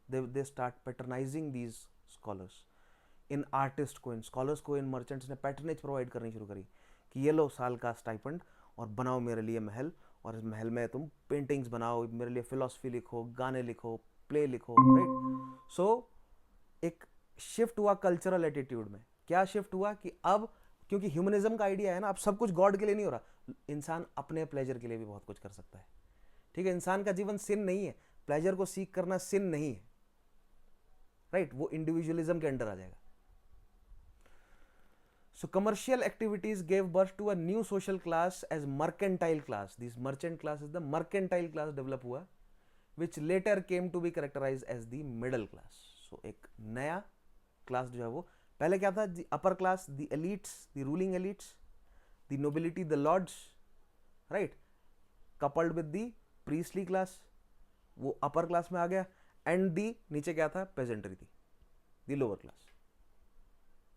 They start patronizing these scholars. In artist को, इन स्कॉलर्स को, इन मर्चेंट्स ने पैटर्नेज प्रोवाइड करनी शुरू करी कि ये लो साल का स्टाइपेंड और बनाओ मेरे लिए महल, और इस महल में तुम पेंटिंग्स बनाओ, मेरे लिए फिलॉसफी लिखो, गाने लिखो, प्ले लिखो, राइट। सो एक शिफ्ट हुआ कल्चरल एटीट्यूड में। क्या शिफ्ट हुआ कि अब क्योंकि ह्यूमनिज्म का आइडिया है ना, अब सब कुछ गॉड के लिए नहीं हो रहा, इंसान अपने प्लेजर के लिए भी बहुत कुछ कर सकता है, ठीक है। इंसान का जीवन सिन नहीं है, प्लेजर को सीख करना सिन नहीं है, राइट। वो इंडिविजुअलिज्म के अंडर आ जाएगा। So commercial activities gave birth to a new social class as mercantile class. This merchant class is the mercantile class develop हुआ, which later came to be characterise as the middle class. So एक नया क्लास जो है वो, पहले क्या था? The upper class, the elites, the ruling elites, the nobility, the lords, right, coupled with the priestly class, वो अपर क्लास में आ गया। एंड दी नीचे क्या था? पेजेंट्री थी, दी लोअर क्लास,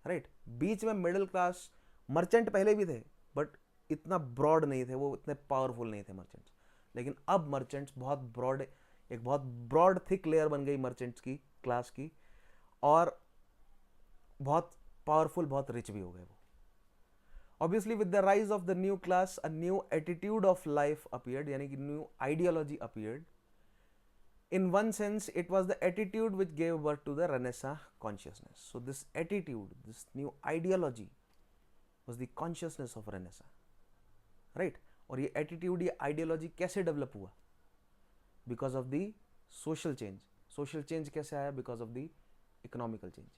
राइट। बीच में मिडिल क्लास, मर्चेंट पहले भी थे बट इतना ब्रॉड नहीं थे, वो इतने पावरफुल नहीं थे मर्चेंट्स। लेकिन अब मर्चेंट्स बहुत ब्रॉड एक बहुत ब्रॉड थिक लेयर बन गई मर्चेंट्स की क्लास की, और बहुत पावरफुल, बहुत रिच भी हो गए वो. Obviously with the rise of the new class, a new attitude of life appeared, यानी कि new ideology appeared. In one sense, it was the attitude which gave birth to the Renaissance consciousness. So this attitude, this new ideology was the consciousness of Renaissance, right? और ये attitude, ये ideology कैसे develop हुआ? Because of the social change. Social change कैसे आया? Because of the economical change.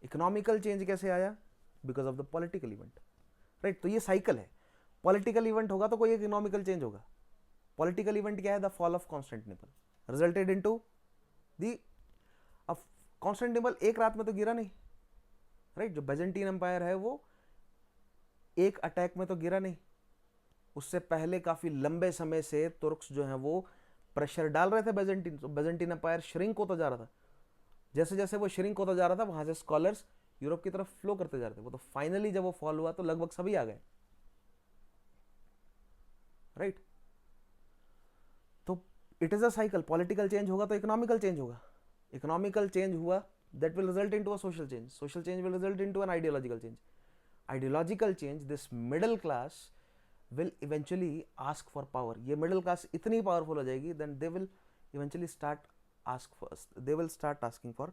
Economical change कैसे आया? Because of the political event. Right तो ये साइकिल है. पॉलिटिकल इवेंट होगा तो कोई इकोनॉमिकल चेंज होगा. पॉलिटिकल इवेंट क्या है? The fall of Constantinople resulted into the. अब कॉन्स्टेंटिनोपल एक रात में तो गिरा नहीं, राइट. जो बेजेंटीन एम्पायर है वो एक अटैक में तो गिरा नहीं. उससे पहले काफी लंबे समय से तुर्क्स जो है वो प्रेशर डाल रहे थे बेजेंटीन. तो बेजेंटीन एम्पायर श्रिंक होता जा रहा था. जैसे जैसे वो श्रिंक होता जा रहा था वहां से स्कॉलर्स यूरोप की तरफ फ्लो करते जा रहे थे. वो तो फाइनली जब वो फॉल हुआ तो लगभग सभी आ गए, राइट. तो it is a cycle. Political change होगा तो इकोनॉमिकल चेंज होगा. इकोनॉमिकल चेंज हुआ, that will result into a social change. Social change will result into an ideological change. Ideological change, this middle class will eventually ask for power. ये मिडिल क्लास इतनी पावरफुल हो जाएगी, then they will eventually they will start asking for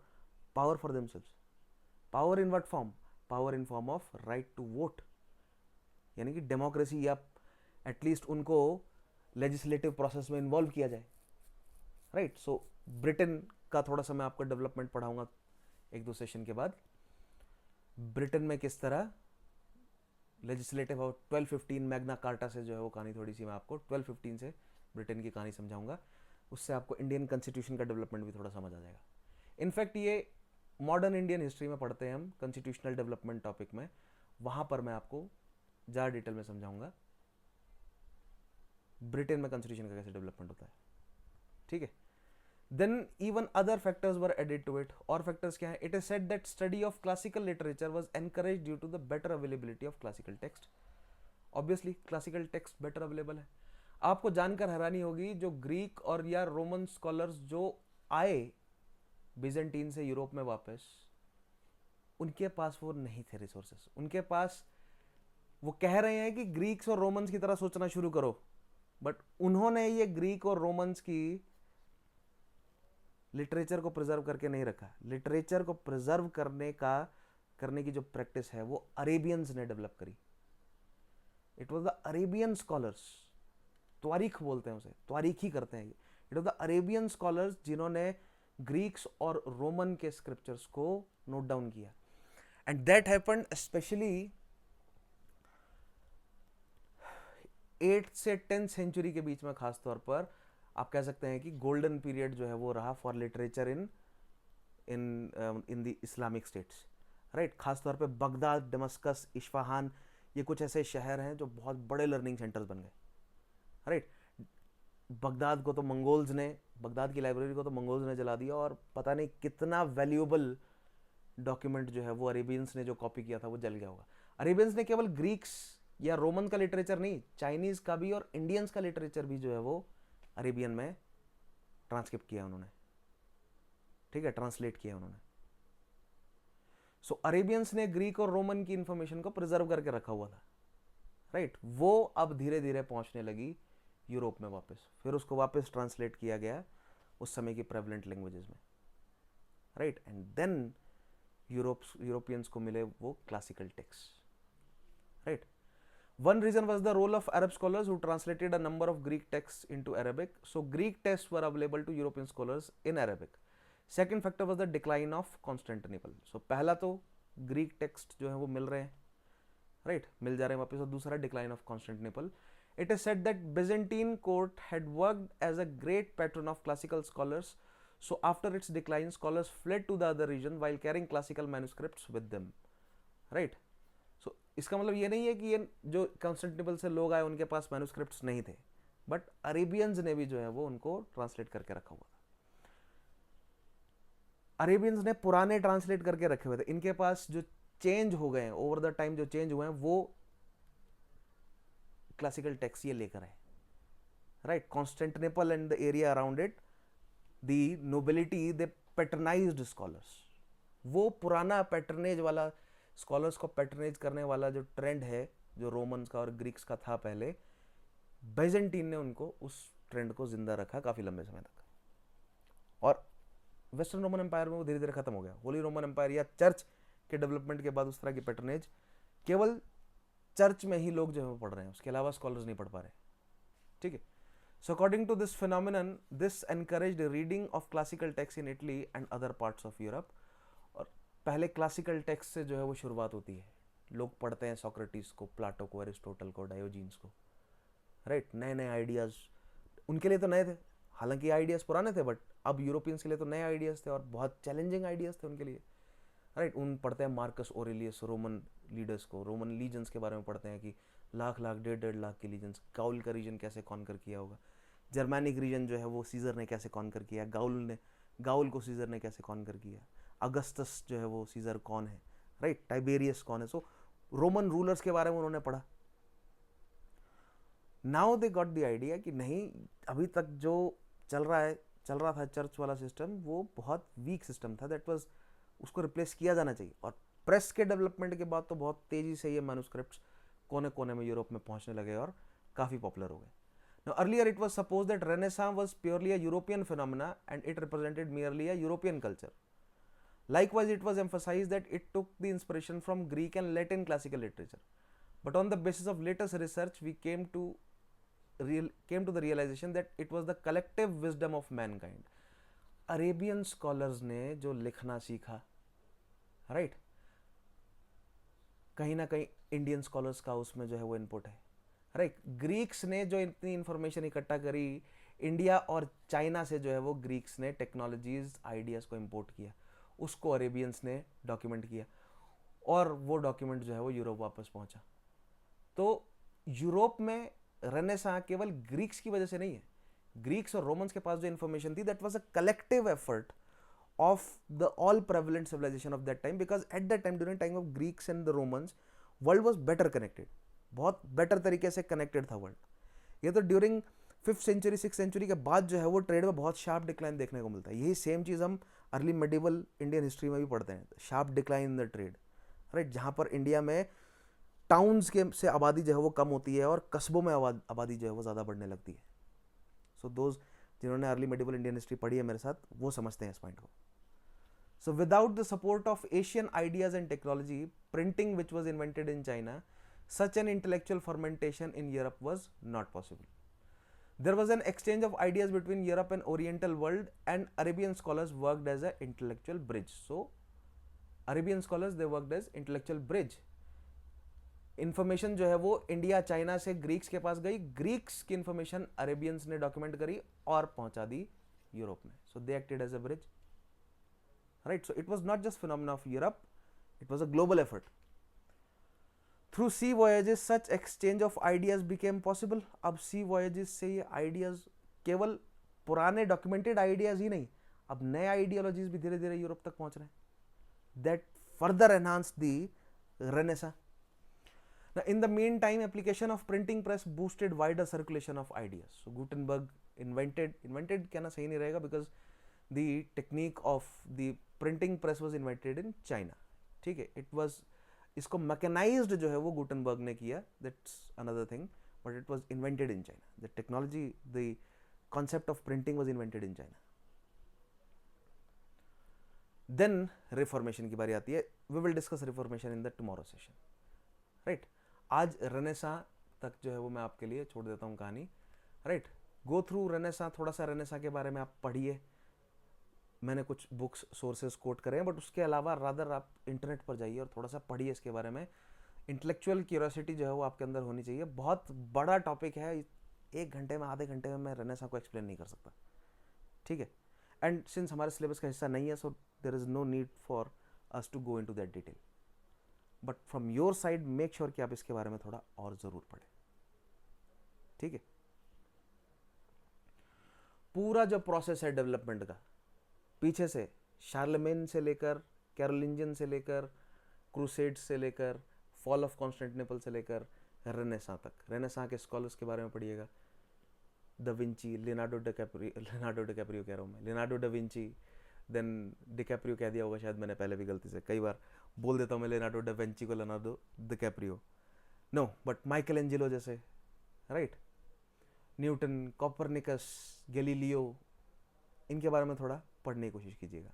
power for themselves. Power in what form? Power in form of right to vote. यानी कि डेमोक्रेसी, या एटलीस्ट उनको लेजिस्लेटिव प्रोसेस में इन्वॉल्व किया जाए, राइट. सो ब्रिटेन का थोड़ा सा मैं आपको डेवलपमेंट पढ़ाऊंगा एक दो सेशन के बाद. ब्रिटेन में किस तरह लेजिस्लेटिव और 1215 मैग्ना कार्टा से जो है वो कहानी थोड़ी सी मैं आपको 1215 से ब्रिटेन की कहानी समझाऊंगा. उससे आपको इंडियन कॉन्स्टिट्यूशन का डेवलपमेंट भी थोड़ा समझ आ जाएगा. इनफैक्ट ये मॉडर्न इंडियन हिस्ट्री में पढ़ते हैं हम कॉन्स्टिट्यूशनल डेवलपमेंट टॉपिक में. वहां पर मैं आपको ज़्यादा डिटेल में समझाऊंगा ब्रिटेन में कॉन्स्टिट्यूशन का कैसे डेवलपमेंट होता है, ठीक है. Then even other factors were added to it. और factors क्या है? It is said that study of classical literature was encouraged due to the better availability of classical text. Obviously classical text better available है. आपको जानकर हैरानी होगी, जो ग्रीक और या रोमन स्कॉलर्स जो आए बिजेंटीन से यूरोप में वापस, उनके पास वो नहीं थे रिसोर्सेस. उनके पास, वो कह रहे हैं कि ग्रीक्स और रोमन्स की तरह सोचना शुरू करो, बट उन्होंने ये ग्रीक और रोमन्स की लिटरेचर को प्रिजर्व करके नहीं रखा. लिटरेचर को प्रिजर्व करने की जो प्रैक्टिस है वो अरेबियंस ने डेवलप करी. It was the Arabian scholars, त्वारीख बोलते हैं उसे, त्वारीख ही करते हैं ये. It was the Arabian scholars जिन्होंने ग्रीक्स और रोमन के स्क्रिप्चर्स को नोट डाउन किया. And that happened specially 8th से 10th सेंचुरी के बीच में. खास तौर पर आप कह सकते हैं कि गोल्डन पीरियड जो है वो रहा for literature in the Islamic states, right. खासतौर पे बगदाद, दमस्कस, इस्फहान, ये कुछ ऐसे शहर हैं जो बहुत बड़े लर्निंग सेंटर्स बन गए, राइट. बगदाद की लाइब्रेरी को तो मंगोल्स ने जला दिया, और पता नहीं कितना वैल्यूएबल डॉक्यूमेंट जो है वो अरेबियंस ने जो कॉपी किया था वो जल गया होगा. अरेबियंस ने केवल ग्रीक्स या रोमन का लिटरेचर नहीं, चाइनीज का भी और इंडियंस का लिटरेचर भी जो है वो अरेबियन में ट्रांसक्रिप्ट किया उन्होंने, ठीक है, ट्रांसलेट किया उन्होंने. सो अरेबियंस ने ग्रीक और रोमन की इंफॉर्मेशन को प्रिजर्व करके रखा हुआ था, राइट. वो अब धीरे धीरे पहुंचने लगी यूरोप में वापस. फिर उसको वापस ट्रांसलेट किया गया उस समय की प्रेवलेंट लैंग्वेजेस में, राइट. एंड देन यूरोपियंस को मिले वो classical text, right. One reason was the role of Arab scholars who translated a number of Greek texts into Arabic. So Greek texts were available to European scholars in Arabic. Second factor was the decline of Constantinople. So पहला तो Greek text जो है वो मिल रहे हैं, right, मिल जा रहे हैं वापस. और दूसरा decline of Constantinople. It is said that Byzantine court had worked as a great patron of classical scholars. So after its decline, scholars fled to the other region while carrying classical manuscripts with them, right. इसका मतलब ये नहीं है कि ये जो कॉन्स्टेंटिनोपल से लोग आए उनके पास मैन्युस्क्रिप्ट्स नहीं थे, बट अरेबियंस ने भी जो है वो उनको ट्रांसलेट करके रखा हुआ था. अरेबियंस ने पुराने ट्रांसलेट करके रखे हुए थे. इनके पास जो चेंज हो गए ओवर द टाइम, जो चेंज हुए हैं वो क्लासिकल टेक्स्ट ये लेकर आए, right. Constantinople and the area around it the nobility they patronised scholars. वो पुराना पैटर्नेज वाला, स्कॉलर्स को पैटर्नेज करने वाला जो ट्रेंड है, जो रोमन्स का और ग्रीक्स का था पहले, बाइजेंटीन ने उनको उस ट्रेंड को जिंदा रखा काफ़ी लंबे समय तक, और वेस्टर्न रोमन एम्पायर में वो धीरे धीरे खत्म हो गया। होली रोमन एम्पायर या चर्च के डेवलपमेंट के बाद उस तरह की पैटर्नेज केवल चर्च में ही लोग जो है वो पढ़ रहे हैं, उसके अलावा स्कॉलर्स नहीं पढ़ पा रहे। ठीक है। So according to this phenomenon, this encouraged reading of classical texts in Italy and other parts of Europe। और पहले क्लासिकल टेक्स्ट से जो है वो शुरुआत होती है, लोग पढ़ते हैं सोक्रेटिस को, प्लाटो को, एरिस्टोटल को, डायोजीन्स को, राइट। नए नए आइडियाज़ उनके लिए तो नए थे, हालांकि आइडियाज़ पुराने थे, बट अब यूरोपियंस के लिए तो नए आइडियाज़ थे और बहुत चैलेंजिंग आइडियाज़ थे उनके लिए, राइट। उन पढ़ते हैं मार्कस ओरेलियस, रोमन लीडर्स को, रोमन लीजन्स के बारे में पढ़ते हैं कि लाख लाख 1.5 लाख के लीजन्स, गाउल का रीजन कैसे कॉन्कर किया होगा, जर्मैनिक रीजन जो है वो सीजर ने कैसे कॉन्कर किया, गाउल को सीजर ने कैसे कॉन्कर किया, अगस्टस जो है वो सीजर कौन है, राइट, टाइबेरियस कौन है। सो रोमन रूलर्स के बारे में उन्होंने पढ़ा। Now they got the idea कि नहीं, अभी तक जो चल रहा था चर्च वाला सिस्टम, वो बहुत वीक सिस्टम था, दैट वाज, उसको रिप्लेस किया जाना चाहिए। और प्रेस के डेवलपमेंट के बाद तो बहुत तेजी से ये मैन्युस्क्रिप्ट्स कोने कोने में यूरोप में पहुंचने लगे और काफ़ी पॉपुलर हो गए। Now, earlier it was supposed that Renaissance was purely a European phenomena and it represented merely a European culture. Likewise, it was emphasized that it took the inspiration from Greek and Latin classical literature. But on the basis of latest research, we came to the realization that it was the collective wisdom of mankind. Arabian scholars ने जो लिखना सीखा, राइट, कहीं ना कहीं इंडियन स्कॉलर्स का उसमें जो है वो इनपुट है, राइट। ग्रीक्स ने जो इतनी इंफॉर्मेशन इकट्ठा करी, इंडिया और चाइना से जो है वो ग्रीक्स ने टेक्नोलॉजीज, आइडियाज़ को इंपोर्ट किया, उसको अरेबियंस ने डॉक्यूमेंट किया, और वो डॉक्यूमेंट जो है वो यूरोप वापस पहुंचा। तो यूरोप में रेनेसां केवल ग्रीक्स की वजह से नहीं है, ग्रीक्स और रोमन्स के पास जो इंफॉर्मेशन थी, that was a collective effort of the all prevalent civilization of that time, because at that time, during time of Greeks and the Romans, world was better connected, बहुत बेटर तरीके से कनेक्टेड था वर्ल्ड। ये तो during 5th century 6th century के बाद जो है वो ट्रेड में बहुत शार्प डिक्लाइन देखने को मिलता है। यही सेम चीज़ हम अर्ली मेडिवल इंडियन हिस्ट्री में भी पढ़ते हैं, sharp decline in the trade, right. जहाँ पर इंडिया में टाउन्स के से आबादी जो है वो कम होती है और कस्बों में आबादी जो है वो ज़्यादा बढ़ने लगती है। सो दोज जिन्होंने अर्ली मेडिवल इंडियन हिस्ट्री पढ़ी है मेरे साथ, वो समझते हैं इस पॉइंट को। So without the support of Asian ideas and technology, printing, which was invented in China, such an intellectual fermentation in Europe was not possible. There was an exchange of ideas between Europe and Oriental world, and Arabian scholars worked as an intellectual bridge. So Arabian scholars, they worked as intellectual bridge. Information जो है वो इंडिया चाइना से ग्रीक्स के पास गई, ग्रीक्स की इंफॉर्मेशन अरेबियंस ने डॉक्यूमेंट करी और पहुंचा दी यूरोप में। So they acted as a bridge, right? So it was not just phenomena of Europe, it was a global effort. Through sea voyages, such exchange of ideas became possible. अब sea voyages से ये ideas, केवल पुराने documented ideas ही नहीं, अब नए ideologies भी धीरे धीरे यूरोप तक पहुंच रहे हैं, that further enhanced the Renaissance. Now, in the meantime, application of printing press boosted wider circulation of ideas. So Gutenberg invented कहना सही नहीं रहेगा, because the technique of the printing press was invented in China, ठीक है। it was, इसको मैकेनाइज्ड जो है वो गुटनबर्ग ने किया, that's another thing, but it was invented in China. The technology, the concept of printing was invented in China. Then reformation की बारी आती है, we will discuss reformation in the tomorrow session, right? आज रेनेसां तक जो है वो मैं आपके लिए छोड़ देता हूँ कहानी, राइट। गो थ्रू रेनेसां, थोड़ा सा रेनेसां के बारे में आप पढ़िए, मैंने कुछ बुक्स सोर्सेज कोट करे हैं, बट उसके अलावा रादर आप इंटरनेट पर जाइए और थोड़ा सा पढ़िए इसके बारे में। इंटेलेक्चुअल क्यूरियोसिटी जो है वो आपके अंदर होनी चाहिए। बहुत बड़ा टॉपिक है, 1 घंटे में, आधे घंटे में मैं रेनेसां को एक्सप्लेन नहीं कर सकता, ठीक है। एंड सिंस हमारे सिलेबस का हिस्सा नहीं है, so there is no need for us to go into that detail, but from your side make sure कि आप इसके बारे में थोड़ा और ज़रूर पढ़ें, ठीक है। पूरा जो प्रोसेस है डेवलपमेंट का, पीछे से शार्लेमेन से लेकर, कैरोलिंजियन से लेकर, क्रूसेड्स से लेकर, फॉल ऑफ कॉन्स्टेंटिनोपल से लेकर रेनेसां तक, रेनेसां के स्कॉलर्स के बारे में पढ़िएगा, द विंची, लियोनार्डो डिकैप्रियो कह रहा हूँ मैं, Leonardo da Vinci, then DiCaprio कह दिया होगा शायद मैंने पहले भी गलती से, कई बार बोल देता हूँ मैं लियोनार्डो दा विंची को Leonardo DiCaprio, no but Michelangelo जैसे, राइट, न्यूटन, कॉपरनिकस, गैलीलियो, इनके बारे में थोड़ा पढ़ने की कोशिश कीजिएगा.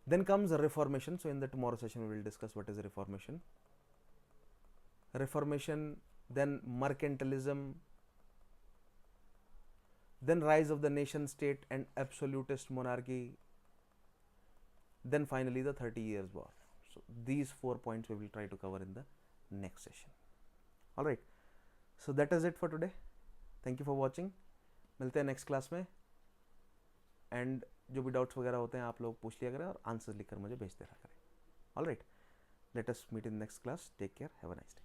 Then comes Reformation. So in the tomorrow session we will discuss what is Reformation. Reformation, then mercantilism, then rise of the nation state and absolutist monarchy, then finally the 30 Years War. So these 4 points we will try to cover in the next session. Alright, so that is it for today. Thank you for watching. मिलते हैं नेक्स्ट क्लास में, एंड जो भी डाउट्स वगैरह होते हैं आप लोग पूछ लिया करें और आंसर लिखकर मुझे भेजते रहा करें. Alright, let us meet in next class. Take care, have a nice day.